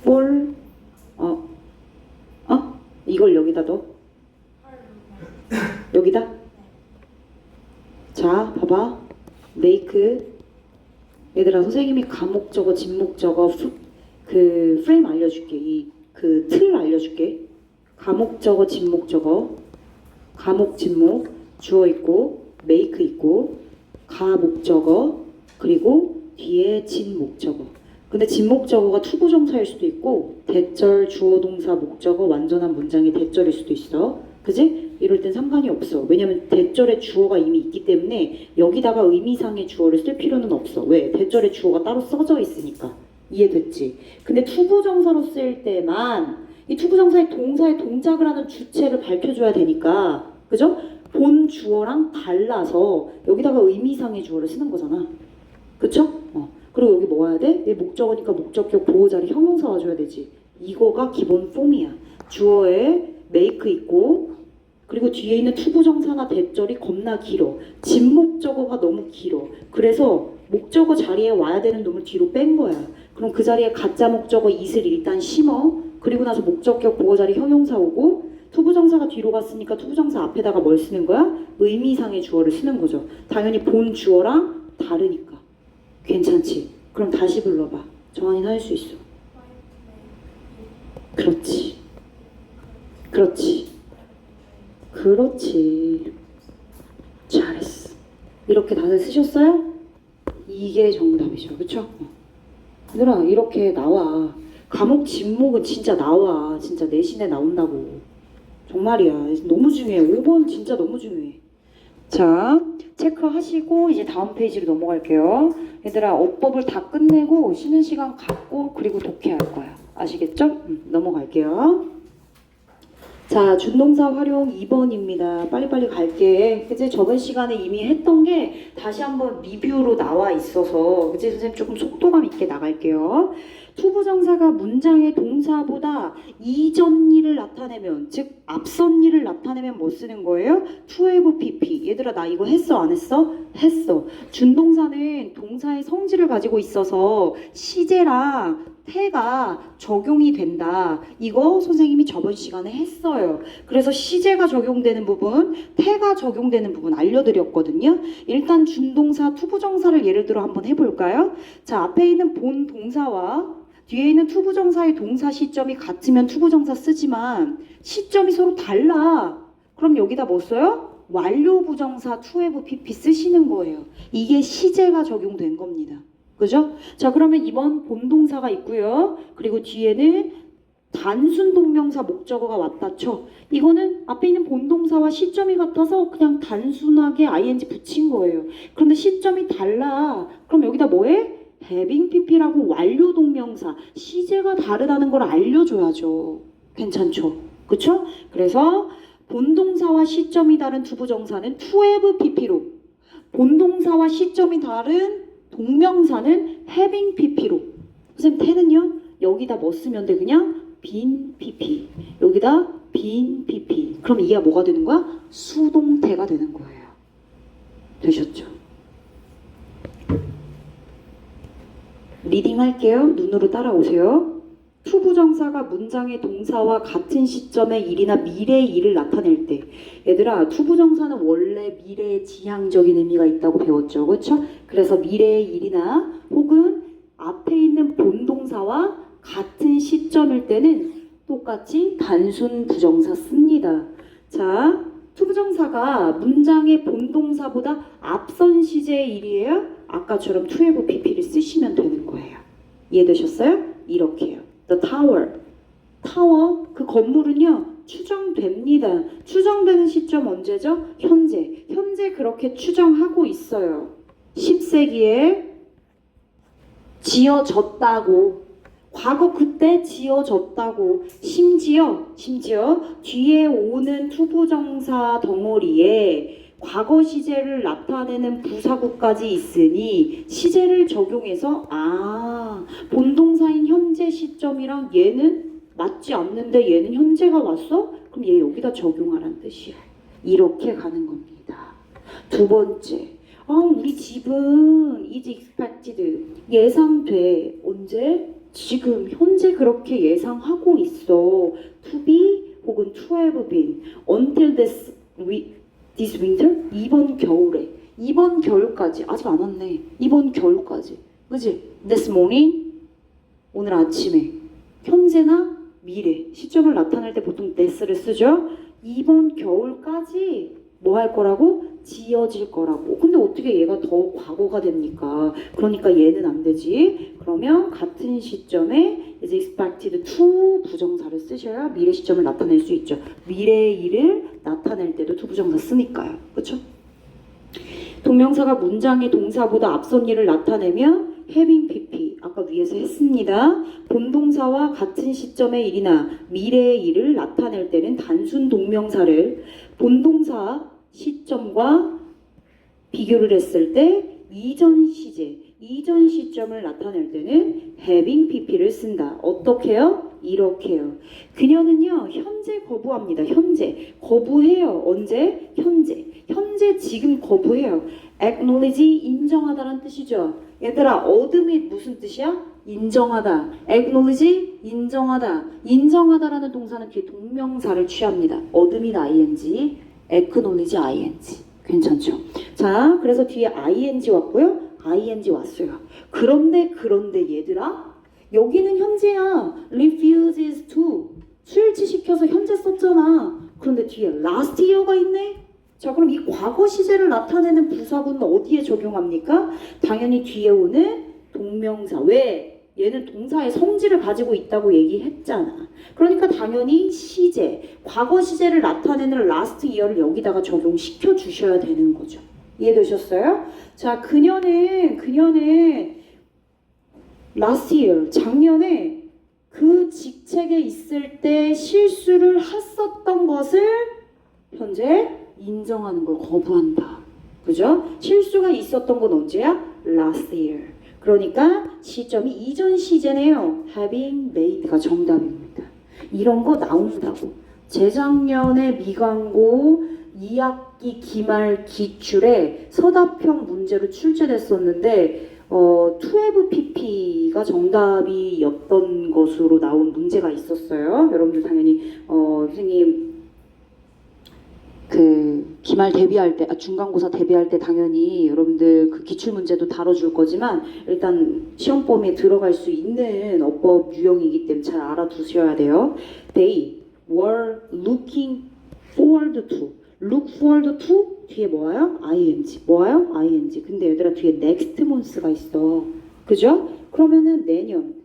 for 이걸 여기다 넣어. 여기다. 자, 봐봐. make. 얘들아, 선생님이 가목적어, 진목적어, 그 프레임 알려줄게. 그 틀 알려줄게. 가목적어, 진목적어, 가목, 진목, 주어 있고, make 있고, 가목적어, 그리고 뒤에 진목적어. 근데 진목적어가 투부정사일 수도 있고, 대절, 주어, 동사, 목적어, 완전한 문장이 대절일 수도 있어. 그지? 이럴 땐 상관이 없어. 왜냐면 대절에 주어가 이미 있기 때문에 여기다가 의미상의 주어를 쓸 필요는 없어. 왜? 대절에 주어가 따로 써져 있으니까. 이해됐지? 근데 투부정사로 쓸 때만 이 투부정사의 동사의 동작을 하는 주체를 밝혀줘야 되니까, 그죠? 본 주어랑 달라서 여기다가 의미상의 주어를 쓰는 거잖아. 그쵸? 그리고 여기 뭐 와야 돼? 얘 목적어니까 목적격 보호자리 형용사 와줘야 되지. 이거가 기본 폼이야. 주어에 make 있고, 그리고 뒤에 있는 투부정사나 대절이 겁나 길어. 진목적어가 너무 길어. 그래서 목적어 자리에 와야 되는 놈을 뒤로 뺀 거야. 그럼 그 자리에 가짜 목적어 is를 일단 심어. 그리고 나서 목적격 보호자리 형용사 오고, 투부정사가 뒤로 갔으니까 투부정사 앞에다가 뭘 쓰는 거야? 의미상의 주어를 쓰는 거죠. 당연히 본 주어랑 다르니까. 괜찮지? 그럼 다시 불러봐. 정한이는 할 수 있어. 그렇지. 그렇지. 그렇지. 잘했어. 이렇게 다들 쓰셨어요? 이게 정답이죠. 그쵸? 얘들아, 이렇게 나와. 과목 진목은 진짜 나와. 진짜 내신에 나온다고. 정말이야. 너무 중요해. 5번 진짜 너무 중요해. 자, 체크하시고 이제 다음 페이지로 넘어갈게요. 얘들아, 어법을 다 끝내고 쉬는 시간 갖고 그리고 독해할 거야. 아시겠죠? 넘어갈게요. 자, 준동사 활용 2번입니다. 빨리빨리 갈게. 그치? 저번 시간에 이미 했던 게 다시 한번 리뷰로 나와 있어서, 그치? 선생님 조금 속도감 있게 나갈게요. 투부정사가 문장의 동사보다 이전 일을 나타내면, 즉 앞선 일을 나타내면 뭐 쓰는 거예요? to have pp. 얘들아, 나 이거 했어 안 했어? 했어. 준동사는 동사의 성질을 가지고 있어서 시제랑 태가 적용이 된다. 이거 선생님이 저번 시간에 했어요. 그래서 시제가 적용되는 부분, 태가 적용되는 부분 알려드렸거든요. 일단 준동사, 투부정사를 예를 들어 한번 해볼까요? 자, 앞에 있는 본 동사와 뒤에 있는 투부정사의 동사 시점이 같으면 투부정사 쓰지만 시점이 서로 달라. 그럼 여기다 뭐 써요? 완료 부정사 to have pp 쓰시는 거예요. 이게 시제가 적용된 겁니다. 그죠? 자, 그러면 이번 본동사가 있고요. 그리고 뒤에는 단순 동명사 목적어가 왔다 쳐. 이거는 앞에 있는 본동사와 시점이 같아서 그냥 단순하게 ing 붙인 거예요. 그런데 시점이 달라. 그럼 여기다 뭐해? having pp라고 완료 동명사, 시제가 다르다는 걸 알려줘야죠. 괜찮죠? 그쵸? 그래서 본동사와 시점이 다른 투부정사는 to have pp로, 본동사와 시점이 다른 동명사는 having pp로. 선생님, 태는요? 여기다 뭐 쓰면 돼? 그냥 빈 pp. 여기다 빈 pp. 그럼 이게 뭐가 되는 거야? 수동태가 되는 거예요. 되셨죠? 리딩 할게요. 눈으로 따라오세요. 투부정사가 문장의 동사와 같은 시점의 일이나 미래의 일을 나타낼 때, 얘들아, 투부정사는 원래 미래의 지향적인 의미가 있다고 배웠죠. 그렇죠? 그래서 미래의 일이나 혹은 앞에 있는 본동사와 같은 시점일 때는 똑같이 단순 부정사 씁니다. 자, 투부정사가 문장의 본동사보다 앞선 시제의 일이에요. 아까처럼 to have pp를 쓰시면 되는 거예요. 이해되셨어요? 이렇게요. The tower. 타워, 그 건물은요, 추정됩니다. 추정되는 시점 언제죠? 현재. 현재 그렇게 추정하고 있어요. 10세기에 지어졌다고. 과거 그때 지어졌다고. 심지어 뒤에 오는 투부정사 덩어리에 과거 시제를 나타내는 부사구까지 있으니 시제를 적용해서 본동사인 현재 시점이랑 얘는 맞지 않는데 얘는 현재가 왔어? 그럼 얘 여기다 적용하라는 뜻이야. 이렇게 가는 겁니다. 두 번째, 우리 집은 is expected, 예상돼. 언제? 지금 현재 그렇게 예상하고 있어. to be 혹은 to have been until this winter, 이번 겨울에, 이번 겨울까지. 아직 안 왔네. 이번 겨울까지, 그지? This morning, 오늘 아침에. 현재나 미래, 시점을 나타낼 때 보통 this를 쓰죠. 이번 겨울까지 뭐 할 거라고? 지어질 거라고. 근데 어떻게 얘가 더 과거가 됩니까? 그러니까 얘는 안 되지. 그러면 같은 시점에 is expected to 부정사를 쓰셔야 미래 시점을 나타낼 수 있죠. 미래의 일을 나타낼 때도 to 부정사 쓰니까요. 그렇죠? 동명사가 문장의 동사보다 앞선 일을 나타내면 having pp, 아까 위에서 했습니다. 본동사와 같은 시점의 일이나 미래의 일을 나타낼 때는 단순 동명사를 본동사 시점과 비교를 했을 때 이전 시제, 이전 시점을 나타낼 때는 having pp를 쓴다. 어떻게요? 이렇게요. 그녀는요, 현재 거부합니다. 현재 거부해요. 언제? 현재 지금 거부해요. acknowledge, 인정하다라는 뜻이죠. 얘들아, admit 무슨 뜻이야? 인정하다. acknowledge, 인정하다. 인정하다라는 동사는 뒤에 동명사를 취합니다. admit ing, acknowledge ing. 괜찮죠? 자, 그래서 뒤에 ing 왔고요. ing 왔어요. 그런데 얘들아, 여기는 현재야. refuses to, 수일치시켜서 현재 썼잖아. 그런데 뒤에 last year가 있네. 자, 그럼 이 과거 시제를 나타내는 부사구는 어디에 적용합니까? 당연히 뒤에 오는 동명사. 왜? 얘는 동사의 성질을 가지고 있다고 얘기했잖아. 그러니까 당연히 시제, 과거 시제를 나타내는 last year를 여기다가 적용시켜 주셔야 되는 거죠. 이해되셨어요? 자, 그녀는 last year, 작년에 그 직책에 있을 때 실수를 했었던 것을 현재 인정하는 걸 거부한다. 그죠? 실수가 있었던 건 언제야? last year. 그러니까 시점이 이전 시제네요. having made가 정답입니다. 이런 거 나온다고. 재작년에 미광고 2학기 기말 기출에 서답형 문제로 출제됐었는데 to have pp가 정답이었던 것으로 나온 문제가 있었어요. 여러분들 당연히 선생님 그 기말 대비할 때, 중간고사 대비할 때 당연히 여러분들 그 기출 문제도 다뤄줄 거지만 일단 시험 범위에 들어갈 수 있는 어법 유형이기 때문에 잘 알아두셔야 돼요. They were looking forward to. look forward to 뒤에 뭐예요? ing. 뭐예요? ing. 근데 얘들아 뒤에 next month가 있어. 그죠? 그러면은 내년이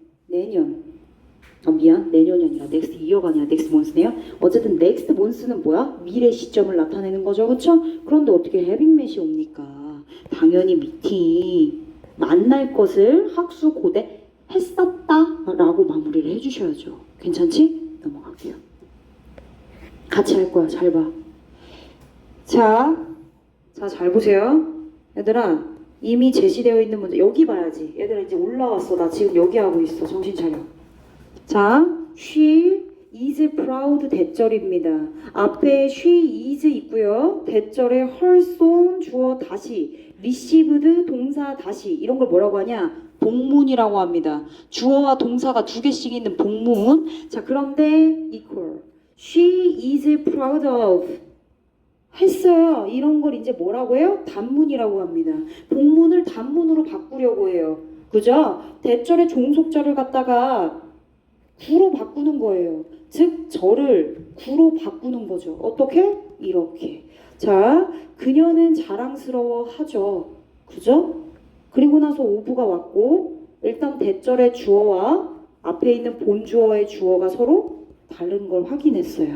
아니라 next year가 아니라 next month네요. 어쨌든 next month는 뭐야? 미래 시점을 나타내는 거죠. 그렇죠? 그런데 어떻게 having met이 옵니까? 당연히 미팅, 만날 것을 학수 고대 했었다 라고 마무리를 해주셔야죠. 괜찮지? 넘어갈게요. 같이 할 거야. 잘 봐. 자, 잘 보세요. 얘들아, 이미 제시되어 있는 문제 여기 봐야지. 얘들아 이제 올라왔어. 나 지금 여기 하고 있어. 정신 차려. 자, she is proud 대절입니다. 앞에 she is 있고요. 대절에 her son 주어 다시, received 동사 다시, 이런 걸 뭐라고 하냐? 복문이라고 합니다. 주어와 동사가 두 개씩 있는 복문. 자, 그런데 equal. she is proud of 했어요. 이런 걸 이제 뭐라고 해요? 단문이라고 합니다. 복문을 단문으로 바꾸려고 해요. 그죠? 대절의 종속절을 갖다가 구로 바꾸는 거예요. 즉 절을 구로 바꾸는 거죠. 어떻게? 이렇게. 자, 그녀는 자랑스러워하죠. 그죠? 그리고 나서 오브가 왔고 일단 대절의 주어와 앞에 있는 본주어의 주어가 서로 다른 걸 확인했어요.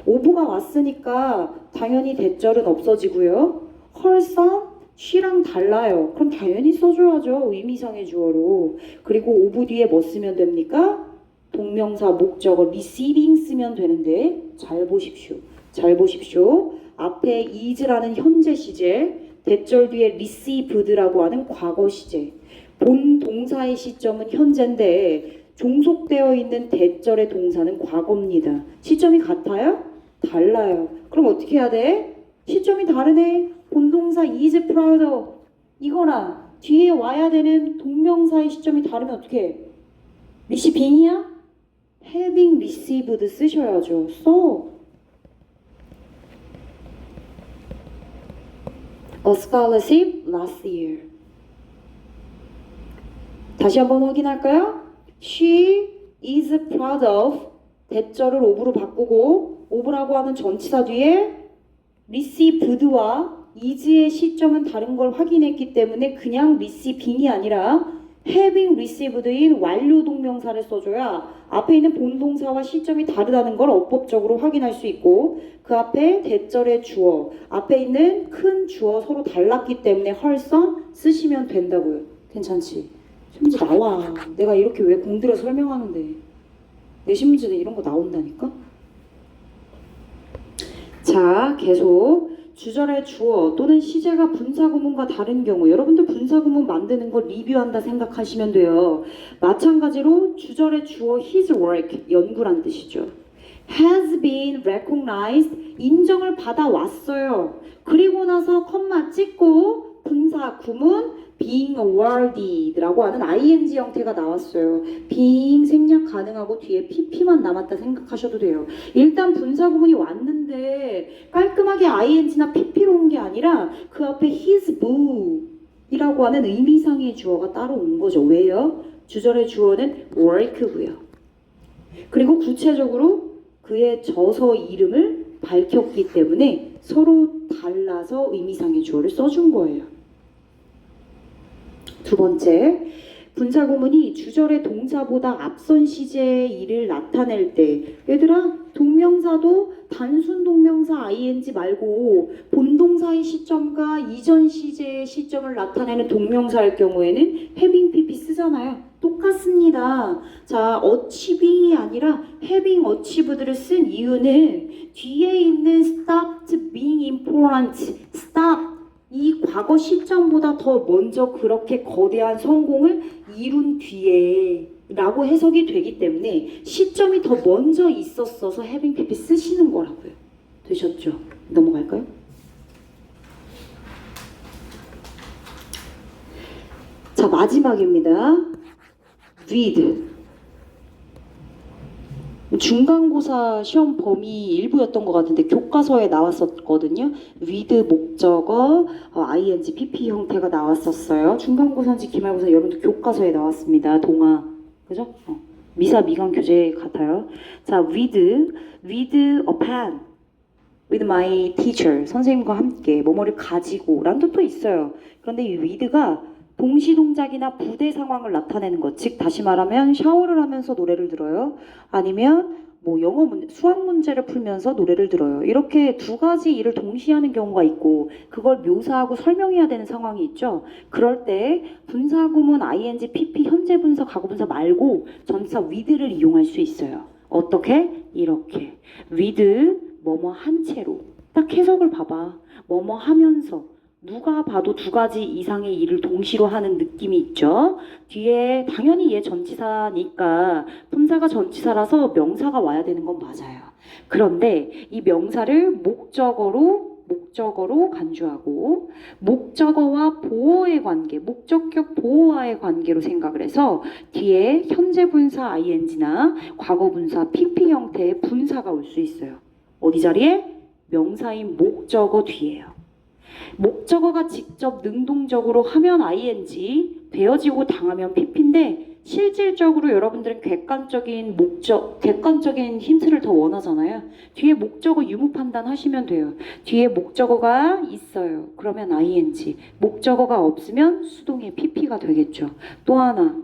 오브가 왔으니까 당연히 대절은 없어지고요. her son, she랑 달라요. 그럼 당연히 써줘야죠. 의미상의 주어로. 그리고 오브 뒤에 뭐 쓰면 됩니까? 동명사 목적어 receiving 쓰면 되는데 잘 보십시오. 잘 보십시오. 앞에 is라는 현재 시제, 대절 뒤에 received라고 하는 과거 시제. 본 동사의 시점은 현재인데 종속되어 있는 대절의 동사는 과거입니다. 시점이 같아요? 달라요. 그럼 어떻게 해야 돼? 시점이 다르네. 본동사 is proud of 이거나 뒤에 와야 되는 동명사의 시점이 다르면 어떻게 해? receiving이야? having received 쓰셔야죠. 써. A scholarship last year. 다시 한번 확인할까요? She is proud of 대절을 of로 바꾸고 of라고 하는 전치사 뒤에 received와 is의 시점은 다른 걸 확인했기 때문에 그냥 receiving이 아니라 having received인 완료 동명사를 써줘야 앞에 있는 본동사와 시점이 다르다는 걸 어법적으로 확인할 수 있고 그 앞에 대절의 주어, 앞에 있는 큰 주어 서로 달랐기 때문에 her son 쓰시면 된다고요. 괜찮지? 신문지 나와. 내가 이렇게 왜 공들여 설명하는데 내 신문지는 이런 거 나온다니까? 자, 계속 주절의 주어 또는 시제가 분사구문과 다른 경우 여러분들 분사구문 만드는 거 리뷰한다 생각하시면 돼요. 마찬가지로 주절의 주어 his work, 연구란 뜻이죠. has been recognized, 인정을 받아왔어요. 그리고 나서 컴마 찍고 분사구문 being awarded라고 하는 ing 형태가 나왔어요. being 생략 가능하고 뒤에 pp만 남았다 생각하셔도 돼요. 일단 분사구문이 왔는데 깔끔하게 ing나 pp로 온 게 아니라 그 앞에 his book이라고 하는 의미상의 주어가 따로 온 거죠. 왜요? 주절의 주어는 work고요. 그리고 구체적으로 그의 저서 이름을 밝혔기 때문에 서로 달라서 의미상의 주어를 써준 거예요. 두 번째, 분사구문이 주절의 동사보다 앞선 시제의 일을 나타낼 때 얘들아 동명사도 단순 동명사 ing 말고 본동사의 시점과 이전 시제의 시점을 나타내는 동명사일 경우에는 having pp 쓰잖아요. 똑같습니다. 자, achieving이 아니라 having achieved를 쓴 이유는 뒤에 있는 stopped being important, stop 이 과거 시점보다 더 먼저 그렇게 거대한 성공을 이룬 뒤에 라고 해석이 되기 때문에 시점이 더 먼저 있었어서 having pp 쓰시는 거라고요. 되셨죠? 넘어갈까요? 자, 마지막입니다. read. 중간고사 시험 범위 일부였던 것 같은데 교과서에 나왔었거든요. read 목적어, ing, pp 형태가 나왔었어요. 중간고사인지 기말고사 여러분들 교과서에 나왔습니다. 동화, 그죠? 미사 미강 교재 같아요. 자, read a pen with my teacher. 선생님과 함께 뭐뭐를 가지고 라는 뜻도 있어요. 그런데 이 read가 동시 동작이나 부대 상황을 나타내는 것, 즉 다시 말하면 샤워를 하면서 노래를 들어요. 아니면 뭐 영어 문제, 수학 문제를 풀면서 노래를 들어요. 이렇게 두 가지 일을 동시에 하는 경우가 있고 그걸 묘사하고 설명해야 되는 상황이 있죠. 그럴 때 분사구문 ing, pp, 현재 분사, 과거 분사 말고 전치사 with를 이용할 수 있어요. 어떻게? 이렇게 with 뭐뭐 한 채로. 딱 해석을 봐봐. 뭐뭐 하면서. 누가 봐도 두 가지 이상의 일을 동시로 하는 느낌이 있죠. 뒤에 당연히 얘 전치사니까 품사가 전치사라서 명사가 와야 되는 건 맞아요. 그런데 이 명사를 목적어로 간주하고 목적어와 보어의 관계, 목적격 보어와의 관계로 생각을 해서 뒤에 현재 분사 ing나 과거 분사 pp 형태의 분사가 올 수 있어요. 어디 자리에? 명사인 목적어 뒤에요. 목적어가 직접 능동적으로 하면 ing, 되어지고 당하면 pp인데 실질적으로 여러분들은 객관적인 힌트를 더 원하잖아요. 뒤에 목적어 유무 판단하시면 돼요. 뒤에 목적어가 있어요. 그러면 ing, 목적어가 없으면 수동의 pp가 되겠죠. 또 하나,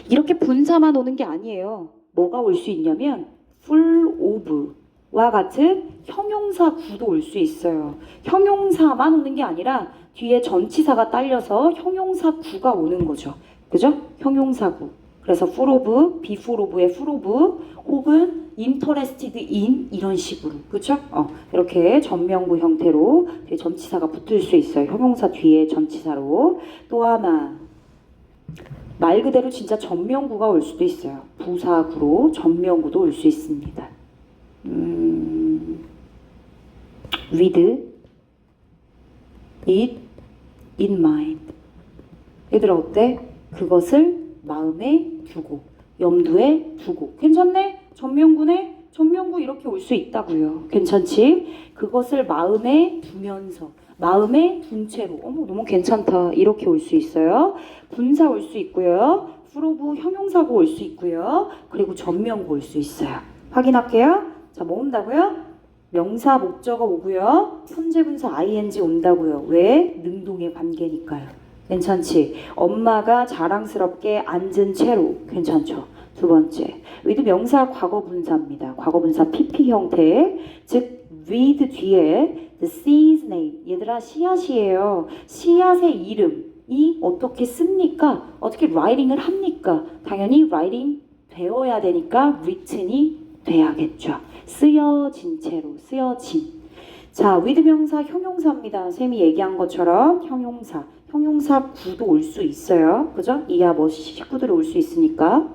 이렇게 분사만 오는 게 아니에요. 뭐가 올 수 있냐면 full of와 같은 형용사 구도 올 수 있어요. 형용사만 오는 게 아니라 뒤에 전치사가 딸려서 형용사 구가 오는 거죠. 그죠? 형용사구. 그래서 full of, be full of의 full of 혹은 interested in 이런 식으로. 그죠? 이렇게 전명구 형태로 뒤에 전치사가 붙을 수 있어요. 형용사 뒤에 전치사로. 또 하나, 말 그대로 진짜 전명구가 올 수도 있어요. 부사구로 전명구도 올 수 있습니다. with it in mind. 얘들아 어때? 그것을 마음에 두고, 염두에 두고. 괜찮네? 전명구네? 전명구 이렇게 올 수 있다고요. 괜찮지? 그것을 마음에 두면서, 마음에 둔 채로. 어머 너무 괜찮다. 이렇게 올 수 있어요. 분사 올 수 있고요. full of 형용사구 올 수 있고요. 그리고 전명구 올 수 있어요. 확인할게요. 자, 뭐 온다고요? 명사 목적어 오고요. 현재분사 ing 온다고요. 왜? 능동의 관계니까요. 괜찮지? 엄마가 자랑스럽게 앉은 채로. 괜찮죠? 두 번째, with 명사 과거분사입니다. 과거분사 pp 형태. 즉 with 뒤에 the seed's name. 얘들아 씨앗이에요. 씨앗의 이름이 어떻게 씁니까? 어떻게 writing을 합니까? 당연히 writing 되어야 되니까 written이 돼야겠죠. 쓰여진 채로. 쓰여진. 자, with 명사 형용사입니다. 쌤이 얘기한 것처럼 형용사. 형용사 구도 올 수 있어요. 그죠? 이하 뭐 식구들이 올 수 있으니까.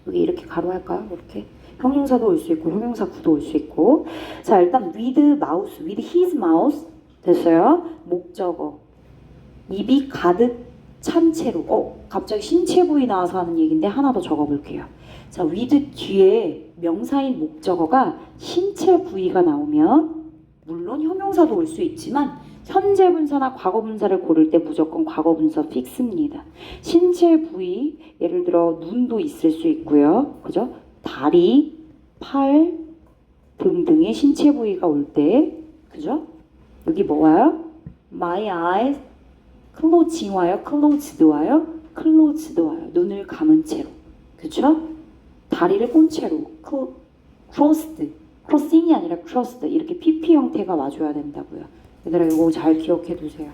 여기 이렇게 가로할까요? 이렇게. 형용사도 올 수 있고 형용사 구도 올 수 있고. 자, 일단 with mouse, with his mouse 됐어요. 목적어. 입이 가득 찬 채로. 갑자기 신체 부위 나와서 하는 얘기인데 하나 더 적어볼게요. 자, with 뒤에 명사인 목적어가 신체 부위가 나오면 물론 형용사도 올 수 있지만 현재 분사나 과거 분사를 고를 때 무조건 과거 분사 픽스입니다. 신체 부위, 예를 들어 눈도 있을 수 있고요. 그죠? 다리, 팔 등등의 신체 부위가 올 때, 그죠? 여기 뭐 와요? My eyes, closing 와요? closed 와요? closed 와요. 눈을 감은 채로. 그죠? 다리를 꼰 채로. crossed, crossing이 아니라 crossed. 이렇게 pp 형태가 와줘야 된다고요. 얘들아 이거 잘 기억해 두세요.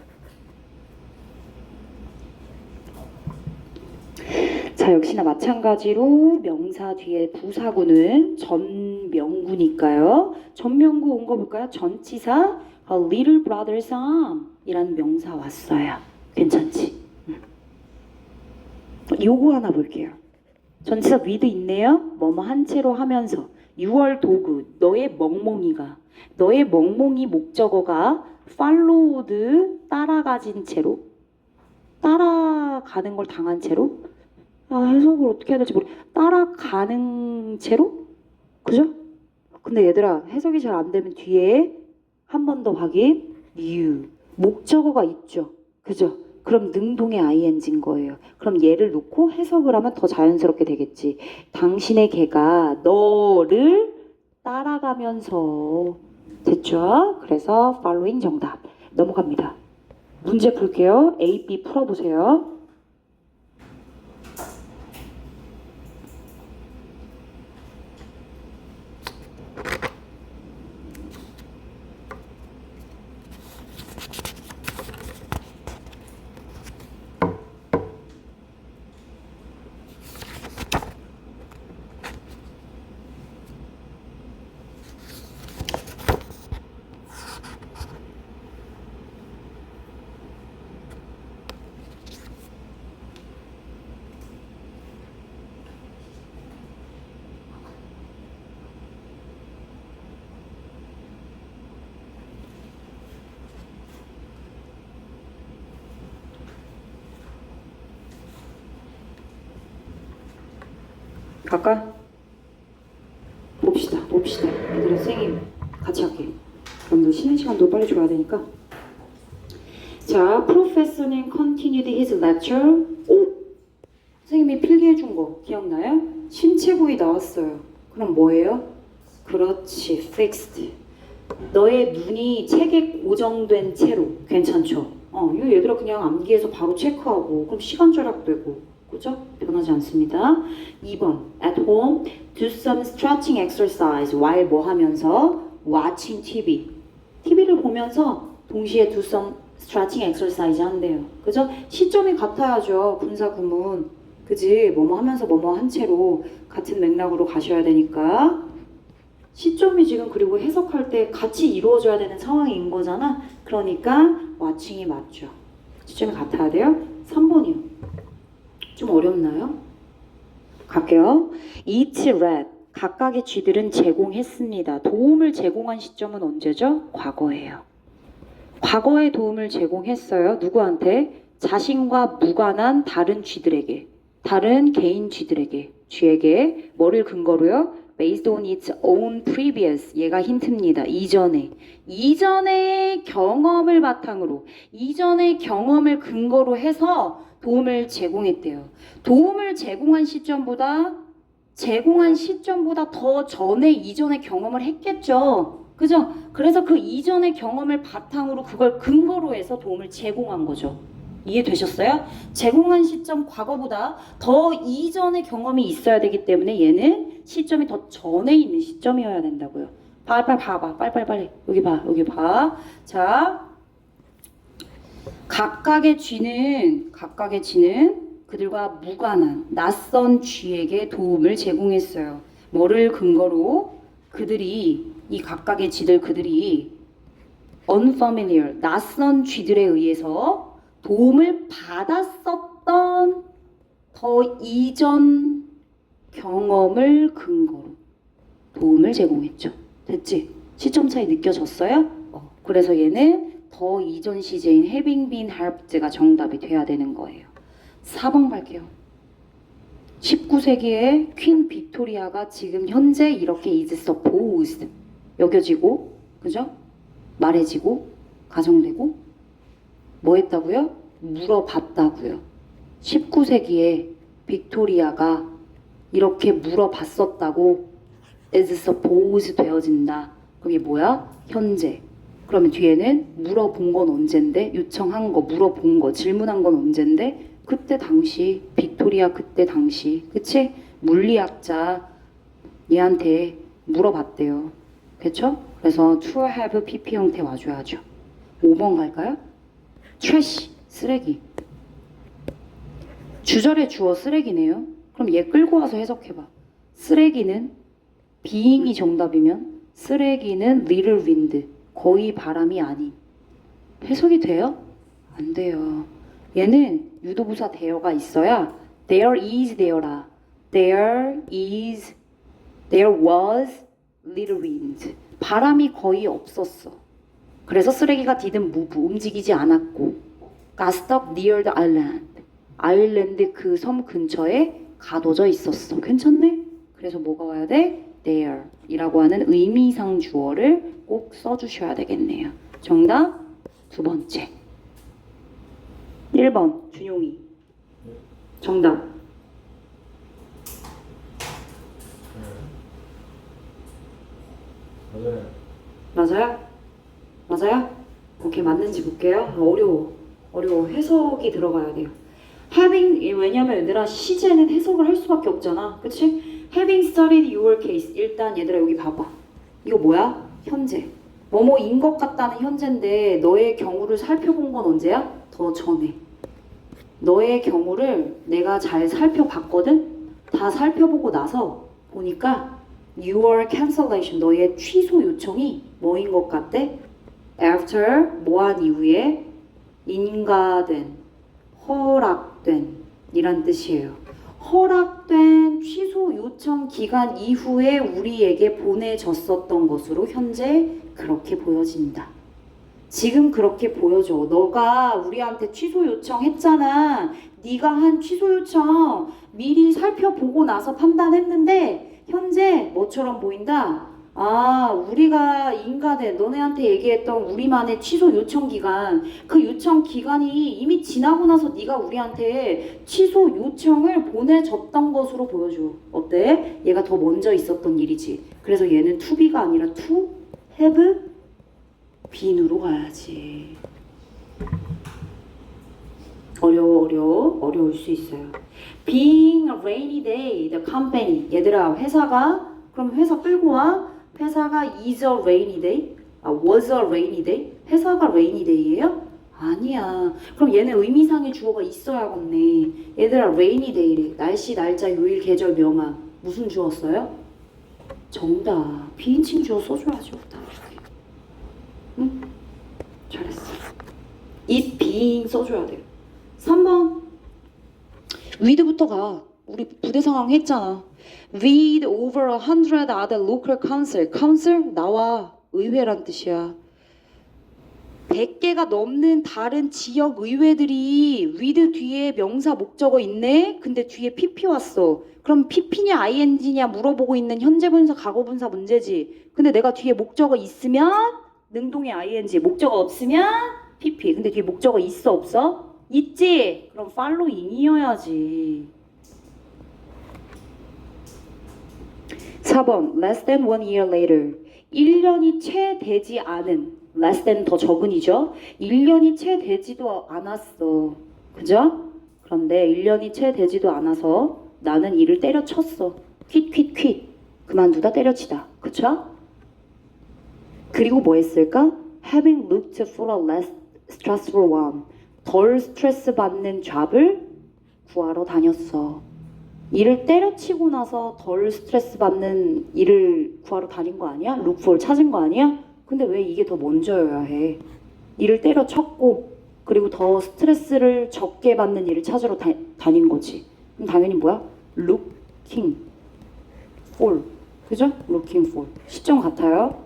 자, 역시나 마찬가지로 명사 뒤에 부사구는 전명구니까요. 전명구 온 거 볼까요? 전치사 A little brother's arm 이라는 명사 왔어요. 괜찮지? 요거 하나 볼게요. 전치사 with 있네요. 뭐뭐 한 채로 하면서 6월 도구 너의 멍멍이가 너의 멍멍이 목적어가 followed 따라가진 채로 따라가는 걸 당한 채로 해석을 어떻게 해야 될지 따라가는 채로 그죠? 근데 얘들아 해석이 잘 안 되면 뒤에 한 번 더 확인 you 목적어가 있죠 그죠? 그럼 능동의 ing인 거예요. 그럼 얘를 놓고 해석을 하면 더 자연스럽게 되겠지. 당신의 개가 너를 따라가면서 됐죠? 그래서 following 정답. 넘어갑니다. 문제 풀게요. A, B 풀어보세요. 갈까? 봅시다. 얘들아 선생님 같이 할게요. 그럼 너 쉬는 시간 시간도 빨리 줘야 되니까. 자, professor는 continued his lecture. 오, 선생님이 필기해 준 거 기억나요? 신체 부위 나왔어요. 그럼 뭐예요? 그렇지, fixed. 너의 눈이 책에 고정된 채로. 괜찮죠? 이거 얘들아 그냥 암기해서 바로 체크하고 그럼 시간 절약되고, 그죠? 변하지 않습니다. 2번, at home, do some stretching exercise while 뭐 하면서? watching TV. TV를 보면서 동시에 do some stretching exercise 한대요. 그죠? 시점이 같아야죠. 분사 구문. 그지? 뭐뭐 하면서 뭐뭐 한 채로 같은 맥락으로 가셔야 되니까. 시점이 지금 그리고 해석할 때 같이 이루어져야 되는 상황인 거잖아. 그러니까 watching이 맞죠. 시점이 같아야 돼요. 3번이요. 좀 어렵나요? 갈게요. each read. 각각의 쥐들은 제공했습니다. 도움을 제공한 시점은 언제죠? 과거예요. 과거에 도움을 제공했어요. 누구한테? 자신과 무관한 다른 쥐들에게. 다른 개인 쥐들에게. 쥐에게. 뭐를 근거로요? Based on its own previous. 얘가 힌트입니다. 이전의 경험을 바탕으로, 이전의 경험을 근거로 해서 도움을 제공했대요. 도움을 제공한 시점보다 더 전에 이전의 경험을 했겠죠. 그죠? 그래서 그 이전의 경험을 바탕으로 그걸 근거로 해서 도움을 제공한 거죠. 이해되셨어요? 제공한 시점 과거보다 더 이전의 경험이 있어야 되기 때문에 얘는 시점이 더 전에 있는 시점이어야 된다고요. 빨리 봐봐. 빨리. 여기 봐. 자, 각각의 쥐는 그들과 무관한 낯선 쥐에게 도움을 제공했어요. 뭐를 근거로? 이 각각의 그들이 unfamiliar, 낯선 쥐들에 의해서 도움을 받았었던 더 이전 경험을 근거로 도움을 제공했죠. 됐지? 시점 차이 느껴졌어요? 그래서 얘는 더 이전 시제인 having been helped가 정답이 돼야 되는 거예요. 4번 갈게요. 19세기에 퀸 빅토리아가 지금 현재 이렇게 is supposed 여겨지고, 그죠? 말해지고, 가정되고, 뭐 했다고요? 물어봤다고요. 19세기에 빅토리아가 이렇게 물어봤었다고 is supposed 되어진다. 그게 뭐야? 현재. 그러면 뒤에는 물어본 건 언젠데, 요청한 거, 물어본 거, 질문한 건 언젠데, 그때 당시, 빅토리아 그때 당시, 그치? 물리학자 얘한테 물어봤대요. 그쵸? 그래서 to have pp 형태 와줘야죠. 5번 갈까요? trash, 쓰레기. 주절에 주어 쓰레기네요. 그럼 얘 끌고 와서 해석해봐. 쓰레기는 being이 정답이면 쓰레기는 little wind, 거의 바람이 아닌. 해석이 돼요? 안 돼요. 얘는 유도부사 there가 있어야 there is there라. there was little wind. 바람이 거의 없었어. 그래서 쓰레기가 didn't move, 움직이지 않았고 got stuck near the island. 아일랜드 그 섬 근처에 가둬져 있었어. 괜찮네? 그래서 뭐가 와야 돼? there 이라고 하는 의미상 주어를 꼭 써주셔야 되겠네요. 정답 두 번째. 1번 준용이. 정답. 맞아요? 오케이, 맞는지 볼게요. 어려워. 해석이 들어가야 돼요. 왜냐면 얘들아 시제는 해석을 할 수밖에 없잖아. 그치? Having studied your case. 일단 얘들아 여기 봐봐. 이거 뭐야? 현재. 뭐뭐인 것 같다는 현재인데 너의 경우를 살펴본 건 언제야? 더 전에. 너의 경우를 내가 잘 살펴봤거든? 다 살펴보고 나서 보니까 your cancellation, 너의 취소 요청이 뭐인 것 같대? after, 뭐한 이후에 인가된, 허락된 이란 뜻이에요. 허락된 취소 요청 기간 이후에 우리에게 보내졌었던 것으로 현재 그렇게 보여진다. 지금 그렇게 보여줘. 너가 우리한테 취소 요청했잖아. 네가 한 취소 요청 미리 살펴보고 나서 판단했는데 현재 뭐처럼 보인다? 아, 우리가 인간에 너네한테 얘기했던 우리만의 취소 요청 기간, 그 요청 기간이 이미 지나고 나서 네가 우리한테 취소 요청을 보내줬던 것으로 보여줘. 어때? 얘가 더 먼저 있었던 일이지. 그래서 얘는 to be가 아니라 to have been으로 가야지. 어려울 수 있어요. Being a rainy day, the company. 얘들아, 회사가, 그럼 회사 끌고 와. 회사가 is a rainy day? was a rainy day? 회사가 rainy day예요? 아니야. 그럼 얘는 의미상의 주어가 있어야겠네. 얘들아, rainy day래. 날씨, 날짜, 요일, 계절, 명암. 무슨 주어 써요? 정답. 비인칭 주어 써줘야죠. 응? 잘했어. it being 써줘야 돼요. 3번. with부터 가. 우리 부대 상황 했잖아. with over 100 other local council. council 나와. 의회란 뜻이야. 100개가 넘는 다른 지역 의회들이 with 뒤에 명사 목적어 있네? 근데 뒤에 pp 왔어. 그럼 pp냐 ing냐 물어보고 있는 현재 분사 과거 분사 문제지. 근데 내가 뒤에 목적어 있으면 능동의 ing, 목적어 없으면 pp. 근데 뒤에 목적어 있어 없어? 있지? 그럼 following이어야지. 4번 less than 1 year later. 1년이 채 되지 않은, less than 더 적은이죠. 1년이 채 되지도 않았어. 그죠? 그런데 1년이 채 되지도 않아서 나는 이를 때려쳤어. 퀴. 그만두다 때려치다. 그쵸? 그리고 뭐 했을까? Having looked for a less stressful one. 덜 스트레스 받는 잡을 구하러 다녔어. 일을 때려치고 나서 덜 스트레스 받는 일을 구하러 다닌 거 아니야? look for 찾은 거 아니야? 근데 왜 이게 더 먼저여야 해? 일을 때려쳤고 그리고 더 스트레스를 적게 받는 일을 찾으러 다닌 거지. 그럼 당연히 뭐야? looking for. 그죠? looking for. 시점 같아요.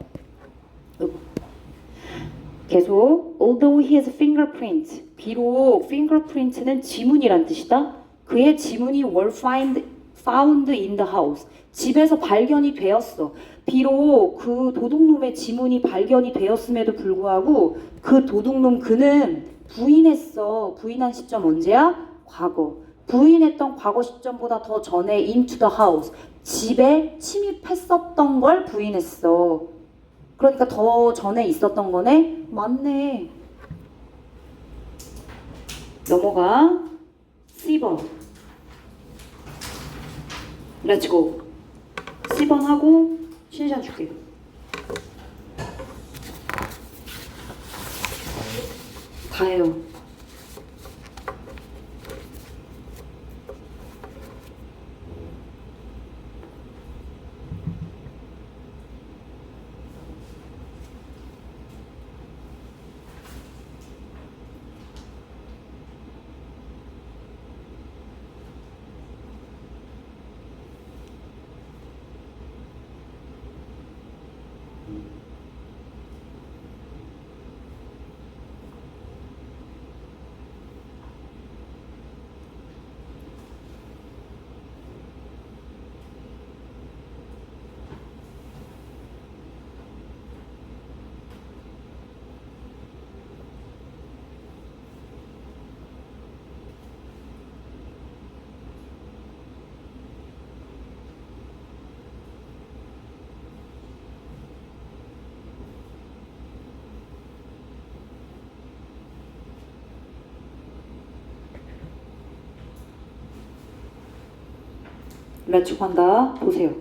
계속 although his fingerprint. 비록 fingerprint는 지문이란 뜻이다. 그의 지문이 were found in the house. 집에서 발견이 되었어. 비록 그 도둑놈의 지문이 발견이 되었음에도 불구하고 그 도둑놈 그는 부인했어. 부인한 시점 언제야? 과거. 부인했던 과거 시점보다 더 전에 into the house. 집에 침입했었던 걸 부인했어. 그러니까 더 전에 있었던 거네? 맞네. 넘어가. C번. 렛츠고. C번 하고 쉬는 시간 줄게. 가요. 렛츠고 한다. 보세요.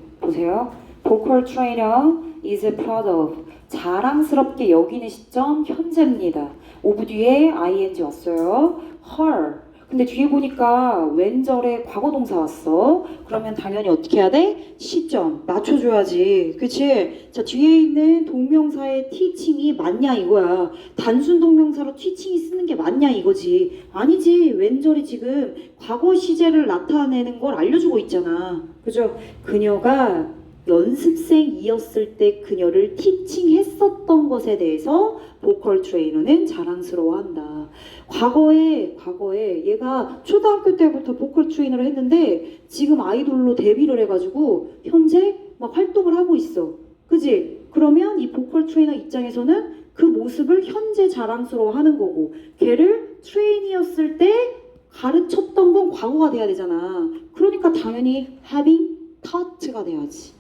vocal trainer is proud of. 자랑스럽게 여기는 시점 현재입니다. of 뒤에 ing 왔어요. her. 근데 뒤에 보니까 왼절에 과거 동사 왔어. 그러면 당연히 어떻게 해야 돼? 시점 맞춰줘야지. 그치? 자, 뒤에 있는 동명사의 teaching이 맞냐 이거야. 단순 동명사로 teaching이 쓰는 게 맞냐 이거지. 아니지. 왼절이 지금 과거 시제를 나타내는 걸 알려주고 있잖아. 그죠? 그녀가 연습생이었을 때 그녀를 티칭했었던 것에 대해서 보컬 트레이너는 자랑스러워한다. 과거에 얘가 초등학교 때부터 보컬 트레이너를 했는데 지금 아이돌로 데뷔를 해가지고 현재 막 활동을 하고 있어. 그지? 그러면 이 보컬 트레이너 입장에서는 그 모습을 현재 자랑스러워하는 거고, 걔를 트레이니였을 때 가르쳤던 건 과거가 돼야 되잖아. 그러니까 당연히 having taught가 돼야지.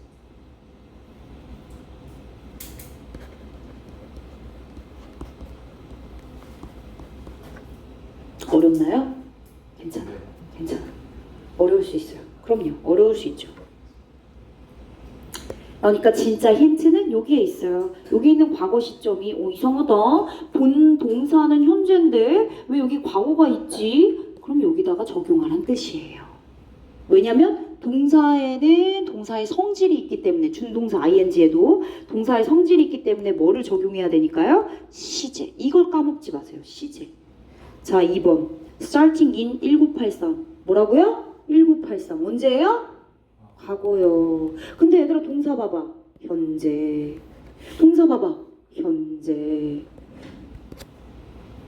어렵나요? 괜찮아. 괜찮아. 어려울 수 있어요. 그럼요. 어려울 수 있죠. 그러니까 진짜 힌트는 여기에 있어요. 여기 있는 과거 시점이 이상하다. 본 동사는 현재인데 왜 여기 과거가 있지? 그럼 여기다가 적용하라는 뜻이에요. 왜냐면 동사에는 동사의 성질이 있기 때문에 준동사 ing에도 동사의 성질이 있기 때문에 뭐를 적용해야 되니까요? 시제. 이걸 까먹지 마세요. 시제. 자, 2번. starting in 1983. 뭐라고요? 1983. 언제예요? 과거요. 근데 얘들아 동사 봐봐. 현재. 동사 봐봐. 현재.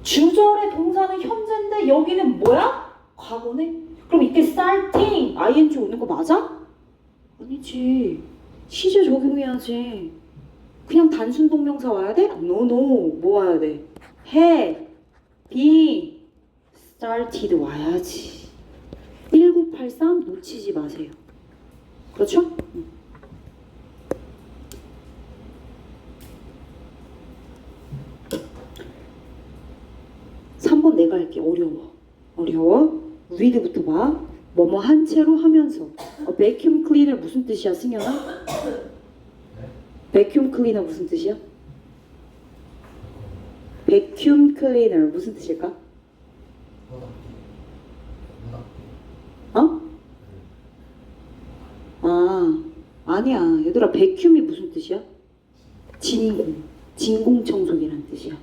주절의 동사는 현재인데 여기는 뭐야? 과거네? 그럼 이때 starting ing 오는 거 맞아? 아니지. 시제 적용해야지. 그냥 단순 동명사 와야 돼? No, no. 뭐 와야 돼? had, been, started 와야지. 1983 놓치지 마세요. 그렇죠? 3번 내가 할게. 어려워. read부터 봐. 뭐뭐 한 채로 하면서. vacuum cleaner 무슨 뜻이야, 승현아? vacuum cleaner 무슨 뜻이야? vacuum cleaner 무슨 뜻일까? 어? 아니야. 얘들아, vacuum이 무슨 뜻이야? 진공 청소기란 뜻이야.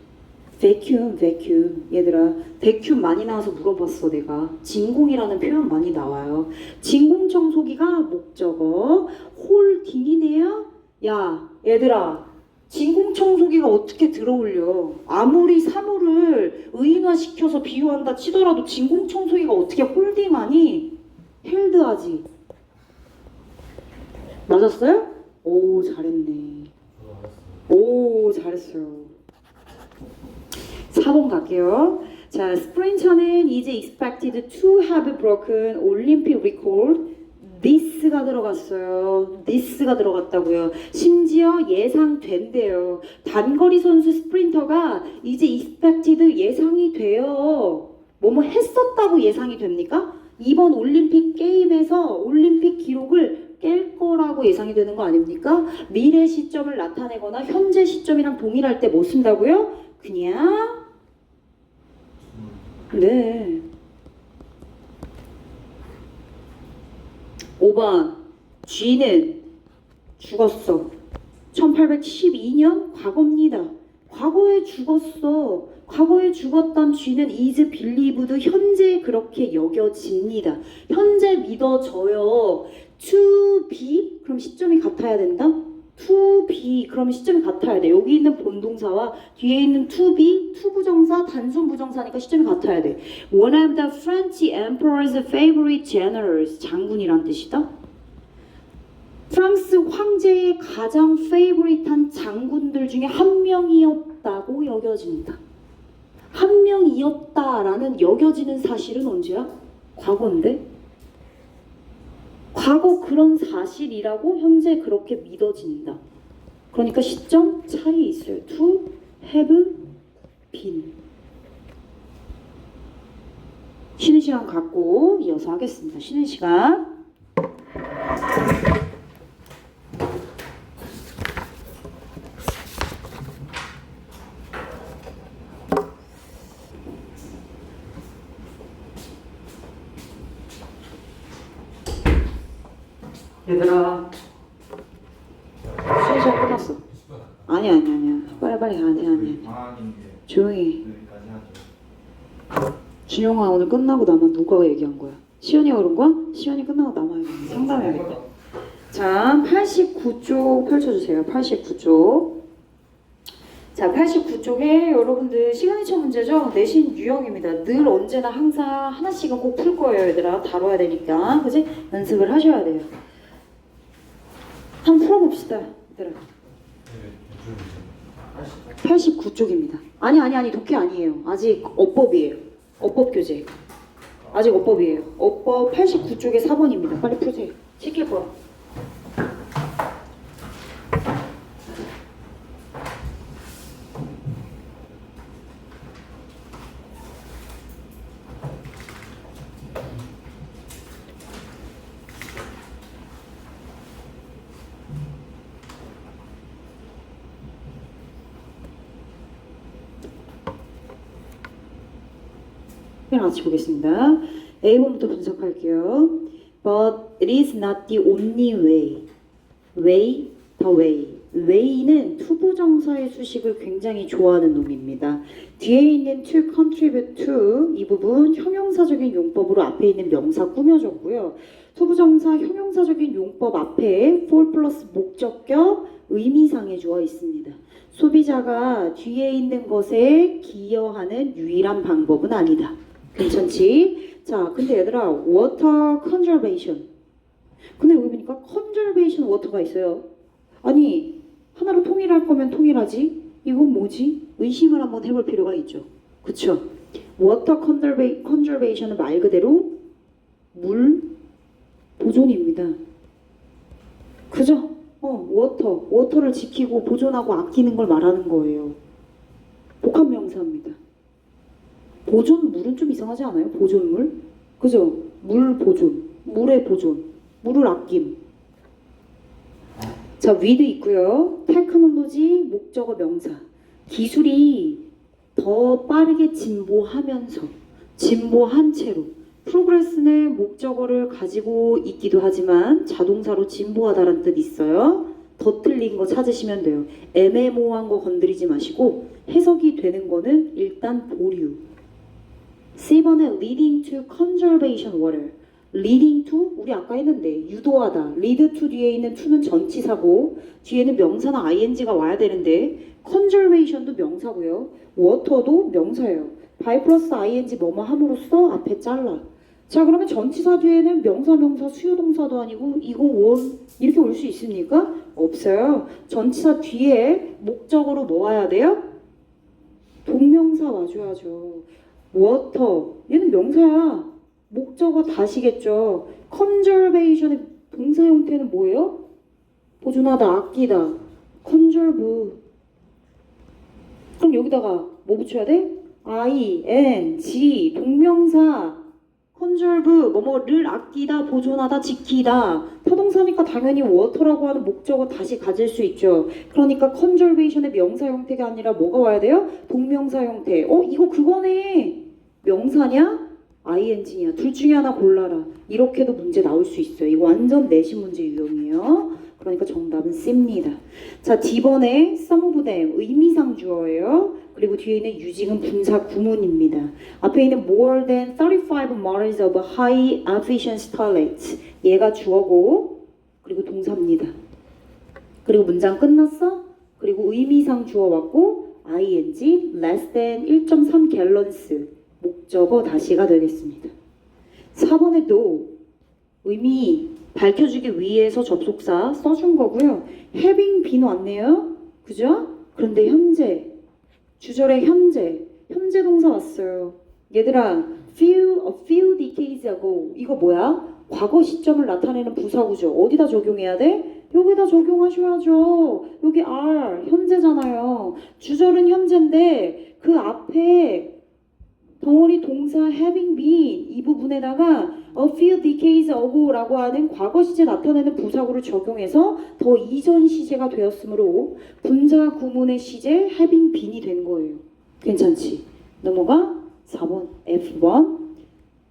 vacuum. 얘들아, vacuum 많이 나와서 물어봤어, 내가. 진공이라는 표현 많이 나와요. 진공 청소기가 목적어, 홀딩이네요? 야, 얘들아, 진공 청소기가 어떻게 들어올려? 아무리 사물을 의인화시켜서 비유한다 치더라도 진공 청소기가 어떻게 홀딩하니? 헬드하지. 맞았어요? 오, 잘했네. 오, 잘했어요. 4번 갈게요. 자, 스프린터는 is expected to have broken Olympic record. this가 들어갔어요. this가 들어갔다고요. 심지어 예상된대요. 단거리 선수 스프린터가 is expected 예상이 돼요. 뭐뭐 했었다고 예상이 됩니까? 이번 올림픽 게임에서 올림픽 기록을 깰 거라고 예상이 되는 거 아닙니까? 미래 시점을 나타내거나 현재 시점이랑 동일할 때 뭐 쓴다고요? 그냥 네. 5번 G는 죽었어. 1812년 과거입니다. 과거에 죽었어. 과거에 죽었던 G는 is believed 현재 그렇게 여겨집니다. 현재 믿어져요. to be 그럼 시점이 같아야 된다? to be 그럼 시점이 같아야 돼. 여기 있는 본동사와 뒤에 있는 to be 투부정사 단순 부정사니까 시점이 같아야 돼. One of the French emperor's favorite generals 장군이란 뜻이다. 프랑스 황제의 가장 페이보릿한 장군들 중에 한 명이었다고 여겨진다. 한 명이었다라는 여겨지는 사실은 언제야? 과거인데? 과거 그런 사실이라고 현재 그렇게 믿어진다. 그러니까 시점 차이 있어요. To have been. 쉬는 시간 갖고 이어서 하겠습니다. 쉬는 시간. 얘들아, 쉬는 시간 끝났어. 아니야. 빨리 아니야. 조용히. 준영아 오늘 끝나고 나면 누가 얘기한 거야? 시연이가 그런 거야? 시연이 끝나고 나만 상담해야겠다. 자, 89쪽 펼쳐주세요. 89쪽. 자, 89쪽에 여러분들 시그니처 문제죠? 내신 유형입니다. 늘 언제나 항상 하나씩은 꼭 풀 거예요, 얘들아. 다뤄야 되니까. 그지? 연습을 하셔야 돼요. 한번 풀어봅시다, 얘들아. 89쪽입니다. 아니 독해 아니에요. 아직 어법이에요. 어법 교재. 아직 어법이에요. 어법 89쪽에 4번입니다. 빨리 푸세요. 시킬 거. 같이 보겠습니다. A번부터 분석할게요. But it is not the only way. way, the way. way는 투부정사의 수식을 굉장히 좋아하는 놈입니다. 뒤에 있는 to contribute to 이 부분 형용사적인 용법으로 앞에 있는 명사 꾸며줬고요. 투부정사 형용사적인 용법 앞에 for 플러스 목적격 의미상에 주어 있습니다. 소비자가 뒤에 있는 것에 기여하는 유일한 방법은 아니다. 괜찮지? 자, 근데 얘들아, water conservation. 근데 여기 보니까 conservation water가 있어요. 아니, 하나로 통일할 거면 통일하지? 이건 뭐지? 의심을 한번 해볼 필요가 있죠. 그쵸? water conservation은 말 그대로 물 보존입니다. 그죠? 워터를 지키고 보존하고 아끼는 걸 말하는 거예요. 복합 명사입니다. 보존물은 좀 이상하지 않아요? 보존물? 그죠? 물 보존, 물의 보존, 물을 아낌. 자, with 있고요. 테크놀로지, 목적어 명사. 기술이 더 빠르게 진보하면서, 진보한 채로. 프로그레스는 목적어를 가지고 있기도 하지만 자동사로 진보하다라는 뜻 있어요. 더 틀린 거 찾으시면 돼요. 애매모호한 거 건드리지 마시고 해석이 되는 거는 일단 보류. C번에 leading to conservation water. leading to 우리 아까 했는데 유도하다. lead to 뒤에 있는 to는 전치사고 뒤에는 명사나 ing가 와야 되는데 conservation도 명사고요. water도 명사예요. by 플러스 ing 뭐뭐 함으로써 앞에 잘라. 자, 그러면 전치사 뒤에는 명사 수요동사도 아니고 이거 원 이렇게 올 수 있습니까? 없어요. 전치사 뒤에 목적어로 뭐 와야 돼요? 동명사 와줘야죠. water 얘는 명사야. 목적어 다시겠죠. conservation의 동사 형태는 뭐예요? 보존하다, 아끼다. conserve. 그럼 여기다가 뭐 붙여야 돼? ing, 동명사. conserve, 뭐뭐를 아끼다, 보존하다, 지키다. 타동사니까 당연히 water라고 하는 목적어 다시 가질 수 있죠. 그러니까 conservation의 명사 형태가 아니라 뭐가 와야 돼요? 동명사 형태. 이거 그거네. 명사냐? ing냐? 둘 중에 하나 골라라. 이렇게도 문제 나올 수 있어요. 이거 완전 내신 문제 유형이에요. 그러니까 정답은 C입니다. 자, D번에 some of them 의미상 주어예요. 그리고 뒤에 있는 using은 분사 구문입니다. 앞에 있는 more than 35 models of high efficiency toilets 얘가 주어고 그리고 동사입니다. 그리고 문장 끝났어? 그리고 의미상 주어 왔고 ing less than 1.3 gallons 목적어 다시가 되겠습니다. 4번에도 의미 밝혀주기 위해서 접속사 써준 거고요. having been 왔네요. 그죠? 그런데 현재 주절에 현재 동사 왔어요. 얘들아 a few decades ago 이거 뭐야? 과거 시점을 나타내는 부사구죠. 어디다 적용해야 돼? 여기다 적용하셔야죠. 여기 are 현재잖아요. 주절은 현재인데 그 앞에 덩어리 동사 having been 이 부분에다가 a few decades ago라고 하는 과거 시제 나타내는 부사구를 적용해서 더 이전 시제가 되었으므로 분사 구문의 시제 having been이 된 거예요. 괜찮지? 넘어가 4번 F1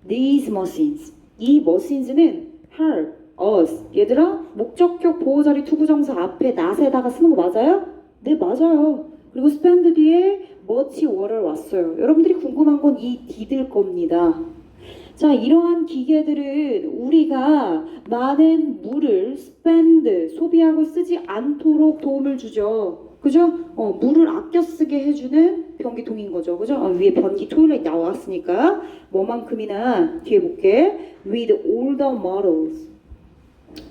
These machines 이 machines는 help us 얘들아 목적격 보호자리 투부정사 앞에 not에다가 쓰는 거 맞아요? 네 맞아요. 그리고 spend 뒤에 much water 왔어요. 여러분들이 궁금한 건 이 did일 겁니다. 자, 이러한 기계들은 우리가 많은 물을 spend, 소비하고 쓰지 않도록 도움을 주죠. 그죠? 물을 아껴 쓰게 해주는 변기통인 거죠. 그죠? 위에 변기 토일렛 나왔으니까 뭐만큼이나 뒤에 볼게. With older models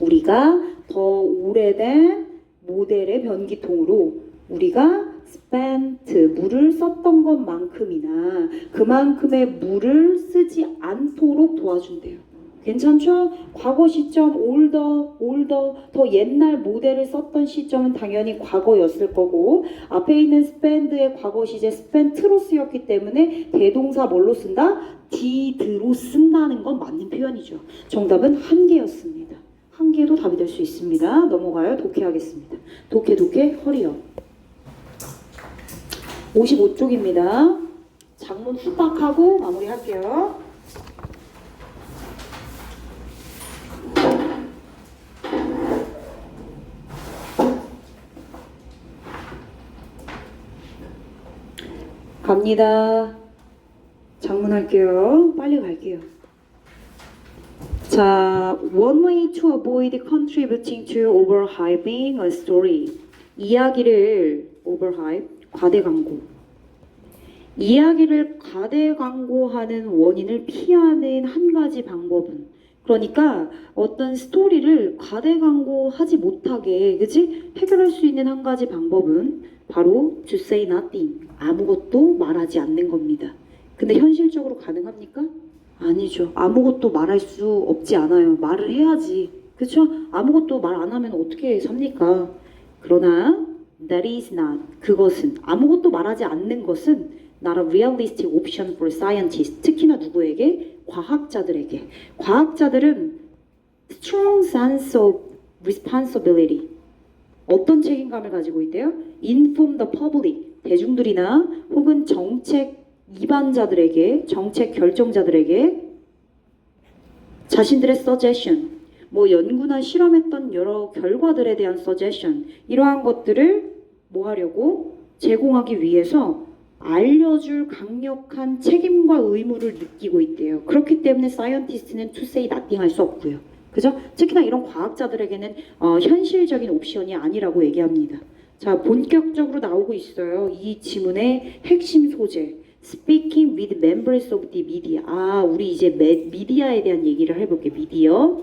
우리가 더 오래된 모델의 변기통으로 우리가 spent 물을 썼던 것만큼이나 그만큼의 물을 쓰지 않도록 도와준대요. 괜찮죠? 과거 시점 older 더 옛날 모델을 썼던 시점은 당연히 과거였을 거고 앞에 있는 spend의 과거 시제 spent로 쓰였기 때문에 대동사 뭘로 쓴다? did로 쓴다는 건 맞는 표현이죠. 정답은 한 개였습니다. 한 개도 답이 될 수 있습니다. 넘어가요. 독해하겠습니다. 독해 허리업 55쪽입니다. 작문 후딱 하고 마무리할게요. 갑니다. 작문할게요. 빨리 갈게요. 자, one way to avoid contributing to overhyping a story. 이야기를 overhype, 과대 광고. 이야기를 과대 광고하는 원인을 피하는 한 가지 방법은 그러니까 어떤 스토리를 과대 광고하지 못하게 그치? 해결할 수 있는 한 가지 방법은 바로 to say nothing. 아무것도 말하지 않는 겁니다. 근데 현실적으로 가능합니까? 아니죠. 아무것도 말할 수 없지 않아요. 말을 해야지. 그쵸? 아무것도 말 안 하면 어떻게 삽니까? 그러나 that is not. 그것은 아무것도 말하지 않는 것은 not a realistic option for scientists. 특히나 누구에게? 과학자들에게. 과학자들은 strong sense of responsibility. 어떤 책임감을 가지고 있대요? Inform the public. 대중들이나 혹은 정책 이반자들에게, 정책 결정자들에게 자신들의 suggestion, 뭐 연구나 실험했던 여러 결과들에 대한 suggestion, 이러한 것들을 뭐 하려고? 제공하기 위해서 알려줄 강력한 책임과 의무를 느끼고 있대요. 그렇기 때문에 사이언티스트는 to say nothing 할 수 없고요. 그죠? 특히나 이런 과학자들에게는 현실적인 옵션이 아니라고 얘기합니다. 자, 본격적으로 나오고 있어요. 이 지문의 핵심 소재. Speaking with members of the media. 아, 우리 이제 미디어에 대한 얘기를 해볼게. 미디어.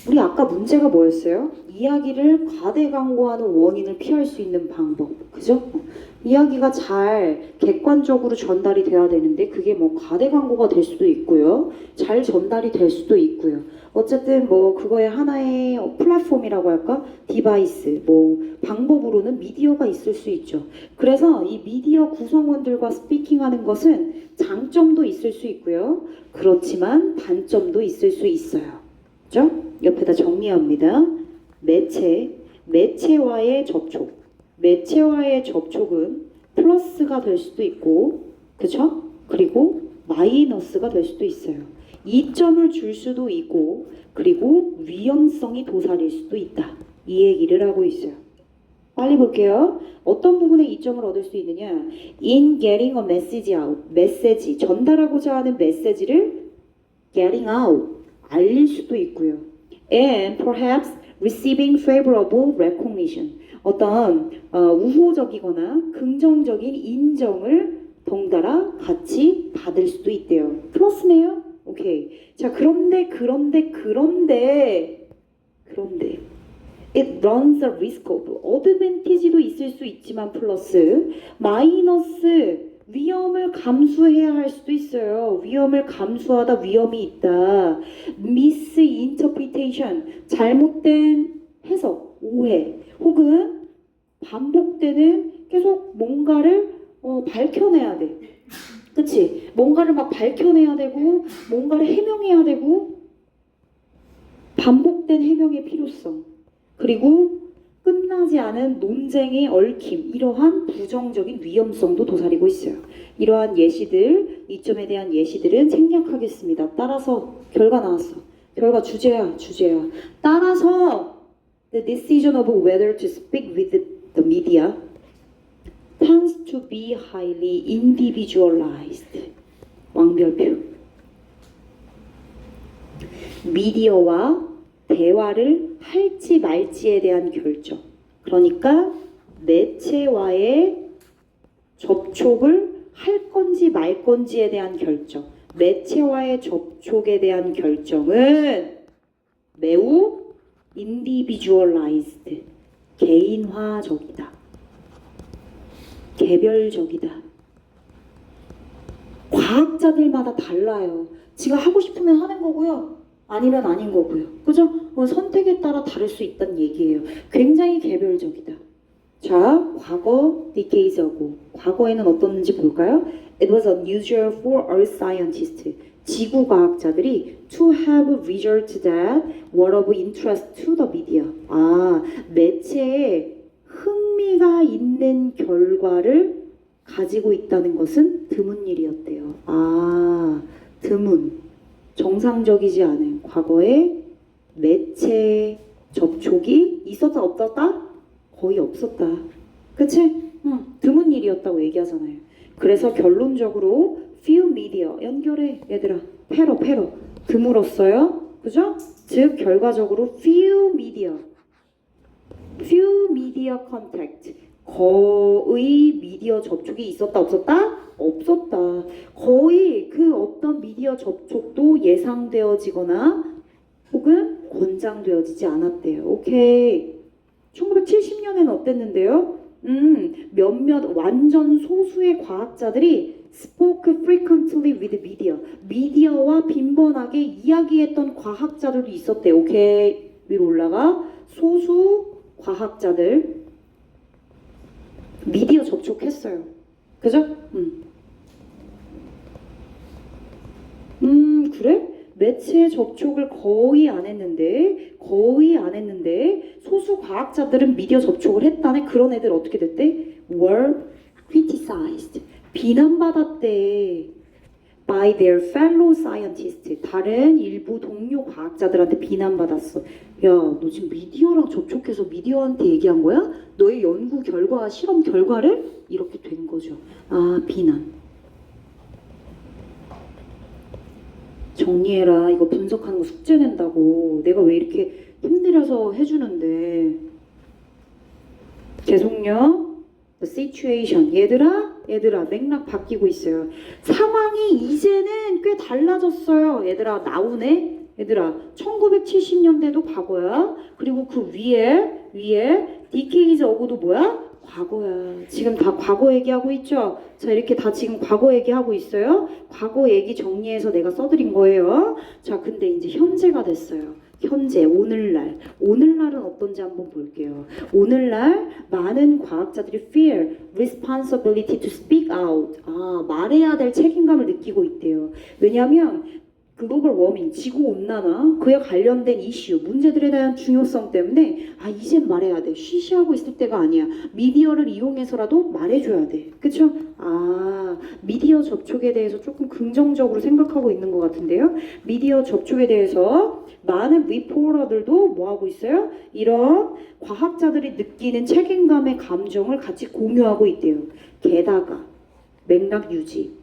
우리 아까 문제가 뭐였어요? 이야기를 과대 광고하는 원인을 피할 수 있는 방법. 그죠? 이야기가 잘 객관적으로 전달이 돼야 되는데 그게 뭐 과대 광고가 될 수도 있고요. 잘 전달이 될 수도 있고요. 어쨌든 뭐 그거의 하나의 플랫폼이라고 할까? 디바이스, 뭐 방법으로는 미디어가 있을 수 있죠. 그래서 이 미디어 구성원들과 스피킹하는 것은 장점도 있을 수 있고요. 그렇지만 단점도 있을 수 있어요. 그죠? 옆에다 정리합니다. 매체와의 접촉. 매체와의 접촉은 플러스가 될 수도 있고, 그쵸? 그리고 마이너스가 될 수도 있어요. 이점을 줄 수도 있고, 그리고 위험성이 도사릴 수도 있다. 이 얘기를 하고 있어요. 빨리 볼게요. 어떤 부분에 이점을 얻을 수 있느냐? In getting a message out. 메시지, 전달하고자 하는 메시지를 getting out. 알릴 수도 있고요. And perhaps receiving favorable recognition. 어떤 우호적이거나 긍정적인 인정을 덩달아 같이 받을 수도 있대요. 플러스네요? 오케이. 자, 그런데 it runs a risk of advantage도 있을 수 있지만 플러스 마이너스 위험을 감수해야 할 수도 있어요. 위험을 감수하다 위험이 있다. misinterpretation, 잘못된 해석, 오해, 혹은 반복되는 계속 뭔가를 밝혀내야 돼. 그치? 뭔가를 막 밝혀내야 되고 뭔가를 해명해야 되고 반복된 해명의 필요성 그리고 끝나지 않은 논쟁의 얽힘, 이러한 부정적인 위험성도 도사리고 있어요. 이러한 예시들, 이점에 대한 예시들은 생략하겠습니다. 따라서 결과 나왔어. 결과 주제야. 따라서 the decision of whether to speak with the media tends to be highly individualized. 왕별표. 미디어와 대화를 할지 말지에 대한 결정. 그러니까 매체와의 접촉을 할 건지 말 건지에 대한 결정. 매체와의 접촉에 대한 결정은 매우 individualized, 개인화적이다. 개별적이다. 과학자들마다 달라요. 지가 하고 싶으면 하는 거고요. 아니면 아닌 거고요. 그죠? 선택에 따라 다를 수 있다는 얘기예요. 굉장히 개별적이다. 자, 과거 decade하고 과거에는 어떻는지 볼까요? It was unusual for earth scientists. 지구 과학자들이 to have results that were of interest to the media. 아, 매체에 흥미가 있는 결과를 가지고 있다는 것은 드문 일이었대요. 아, 드문. 정상적이지 않은 과거에 매체 접촉이 있었다 없었다? 거의 없었다. 그치? 드문 일이었다고 얘기하잖아요. 그래서 결론적으로 few media 연결해 얘들아. 패러 드물었어요. 그죠? 즉 결과적으로 few media contact 거의 미디어 접촉이 있었다 없었다? 없었다. 거의 그 어떤 미디어 접촉도 예상되어지거나 혹은 권장되어지지 않았대요. 오케이. 1970년에는 어땠는데요? 몇몇 완전 소수의 과학자들이 spoke frequently with media. 미디어와 빈번하게 이야기했던 과학자들도 있었대요. 오케이. 위로 올라가. 소수 과학자들 미디어 접촉했어요. 그죠? 그래? 매체 접촉을 거의 안 했는데 소수 과학자들은 미디어 접촉을 했다네. 그런 애들 어떻게 됐대? were criticized. 비난받았대. by their fellow scientists. 다른 일부 동료 과학자들한테 비난받았어. 야, 너 지금 미디어랑 접촉해서 미디어한테 얘기한 거야? 너의 연구 결과, 실험 결과를? 이렇게 된 거죠. 아, 비난. 정리해라. 이거 분석하는 거 숙제 낸다고. 내가 왜 이렇게 힘들여서 해주는데. 계속요. The situation. 얘들아 맥락 바뀌고 있어요. 상황이 이제는 꽤 달라졌어요. 얘들아 나오네. 얘들아 1970년대도 과거야. 그리고 그 위에 decades ago도 뭐야? 과거야. 지금 다 과거 얘기하고 있죠? 자, 이렇게 다 지금 과거 얘기하고 있어요. 과거 얘기 정리해서 내가 써드린 거예요. 자, 근데 이제 현재가 됐어요. 현재, 오늘날은 어떤지 한번 볼게요. 오늘날 많은 과학자들이 fear, responsibility to speak out. 아, 말해야 될 책임감을 느끼고 있대요. 왜냐하면 글로벌 워밍, 지구온난화, 그에 관련된 이슈, 문제들에 대한 중요성 때문에 아, 이젠 말해야 돼. 쉬쉬하고 있을 때가 아니야. 미디어를 이용해서라도 말해줘야 돼. 그쵸? 아, 미디어 접촉에 대해서 조금 긍정적으로 생각하고 있는 것 같은데요. 미디어 접촉에 대해서 많은 리포터들도 뭐하고 있어요? 이런 과학자들이 느끼는 책임감의 감정을 같이 공유하고 있대요. 게다가 맥락 유지.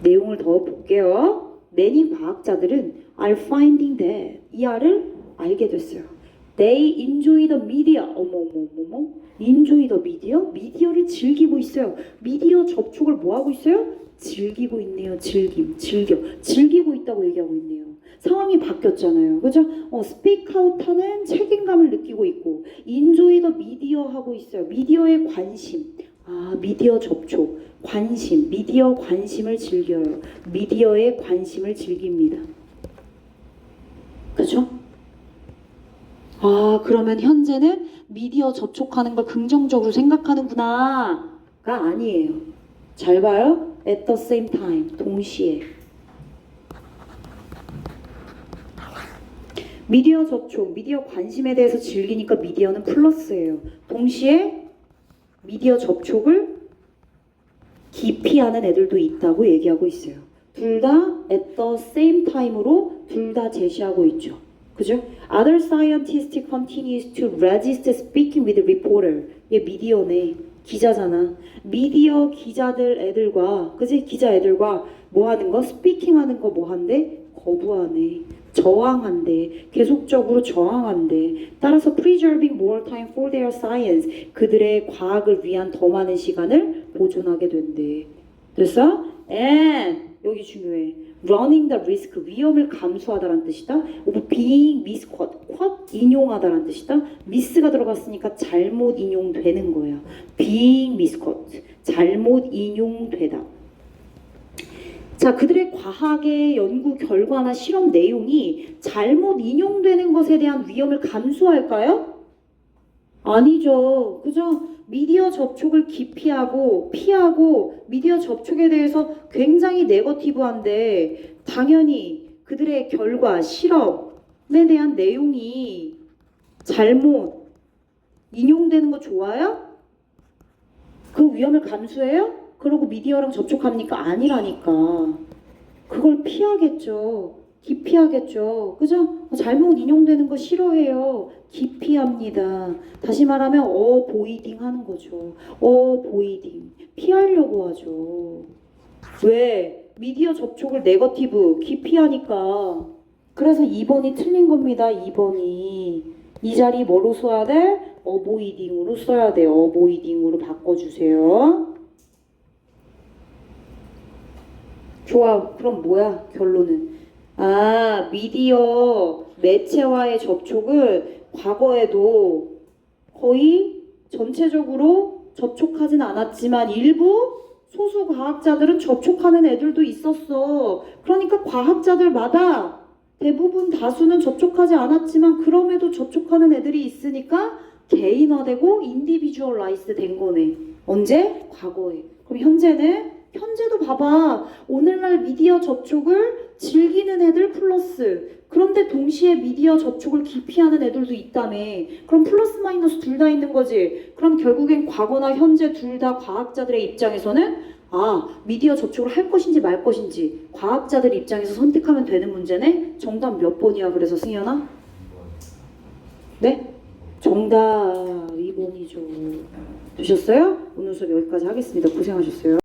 내용을 더 볼게요. 많은 과학자들은 are finding that 이하를 알게 됐어요. They enjoy the media. 어머머머머. enjoy the media? 미디어를 즐기고 있어요. 미디어 접촉을 뭐 하고 있어요? 즐기고 있네요. 즐기고 있다고 얘기하고 있네요. 상황이 바뀌었잖아요. 그죠? speak out 하는 책임감을 느끼고 있고 enjoy the media 하고 있어요. 미디어의 관심. 아, 미디어 접촉, 관심, 미디어 관심을 즐겨요. 미디어의 관심을 즐깁니다. 그죠? 아, 그러면 현재는 미디어 접촉하는 걸 긍정적으로 생각하는구나가 아니에요. 잘 봐요. At the same time, 동시에. 미디어 접촉, 미디어 관심에 대해서 즐기니까 미디어는 플러스예요. 동시에 미디어 접촉을 기피하는 애들도 있다고 얘기하고 있어요. 둘 다 at the same time으로 둘 다 제시하고 있죠. 그죠? Other scientists continues to resist speaking with reporter. 얘 미디어네. 기자잖아. 미디어 기자들 애들과 그지? 기자 애들과 뭐 하는 거? 스피킹 하는 거 뭐 한대? 거부하네. 저항한대. 계속적으로 저항한대. 따라서 preserving more time for their science. 그들의 과학을 위한 더 많은 시간을 보존하게 된대. 됐어? And 여기 중요해. running the risk, 위험을 감수하다라는 뜻이다. of being misquote, quote, 인용하다라는 뜻이다. miss가 들어갔으니까 잘못 인용되는 거야. being misquote, 잘못 인용되다. 자, 그들의 과학의 연구 결과나 실험 내용이 잘못 인용되는 것에 대한 위험을 감수할까요? 아니죠. 그죠? 미디어 접촉을 기피하고 피하고 미디어 접촉에 대해서 굉장히 네거티브한데 당연히 그들의 결과, 실험에 대한 내용이 잘못 인용되는 거 좋아요? 그 위험을 감수해요? 그러고 미디어랑 접촉합니까? 아니라니까. 그걸 피하겠죠. 기피하겠죠. 그죠? 잘못 인용되는 거 싫어해요. 기피합니다. 다시 말하면 어보이딩 하는 거죠. 어보이딩. 피하려고 하죠. 왜? 미디어 접촉을 네거티브, 기피하니까. 그래서 2번이 틀린 겁니다. 2번이. 이 자리 뭐로 써야 돼? 어보이딩으로 써야 돼요. 어보이딩으로 바꿔주세요. 좋아. 그럼 뭐야? 결론은? 아, 미디어 매체와의 접촉을 과거에도 거의 전체적으로 접촉하진 않았지만 일부 소수 과학자들은 접촉하는 애들도 있었어. 그러니까 과학자들마다 대부분 다수는 접촉하지 않았지만 그럼에도 접촉하는 애들이 있으니까 개인화되고 인디비주얼라이즈 된 거네. 언제? 과거에. 그럼 현재는? 현재도 봐봐. 오늘날 미디어 접촉을 즐기는 애들 플러스 그런데 동시에 미디어 접촉을 기피하는 애들도 있다며. 그럼 플러스 마이너스 둘 다 있는 거지. 그럼 결국엔 과거나 현재 둘 다 과학자들의 입장에서는 미디어 접촉을 할 것인지 말 것인지 과학자들 입장에서 선택하면 되는 문제네. 정답 몇 번이야 그래서 승현아? 네? 정답 2번이죠. 되셨어요? 오늘 수업 여기까지 하겠습니다. 고생하셨어요.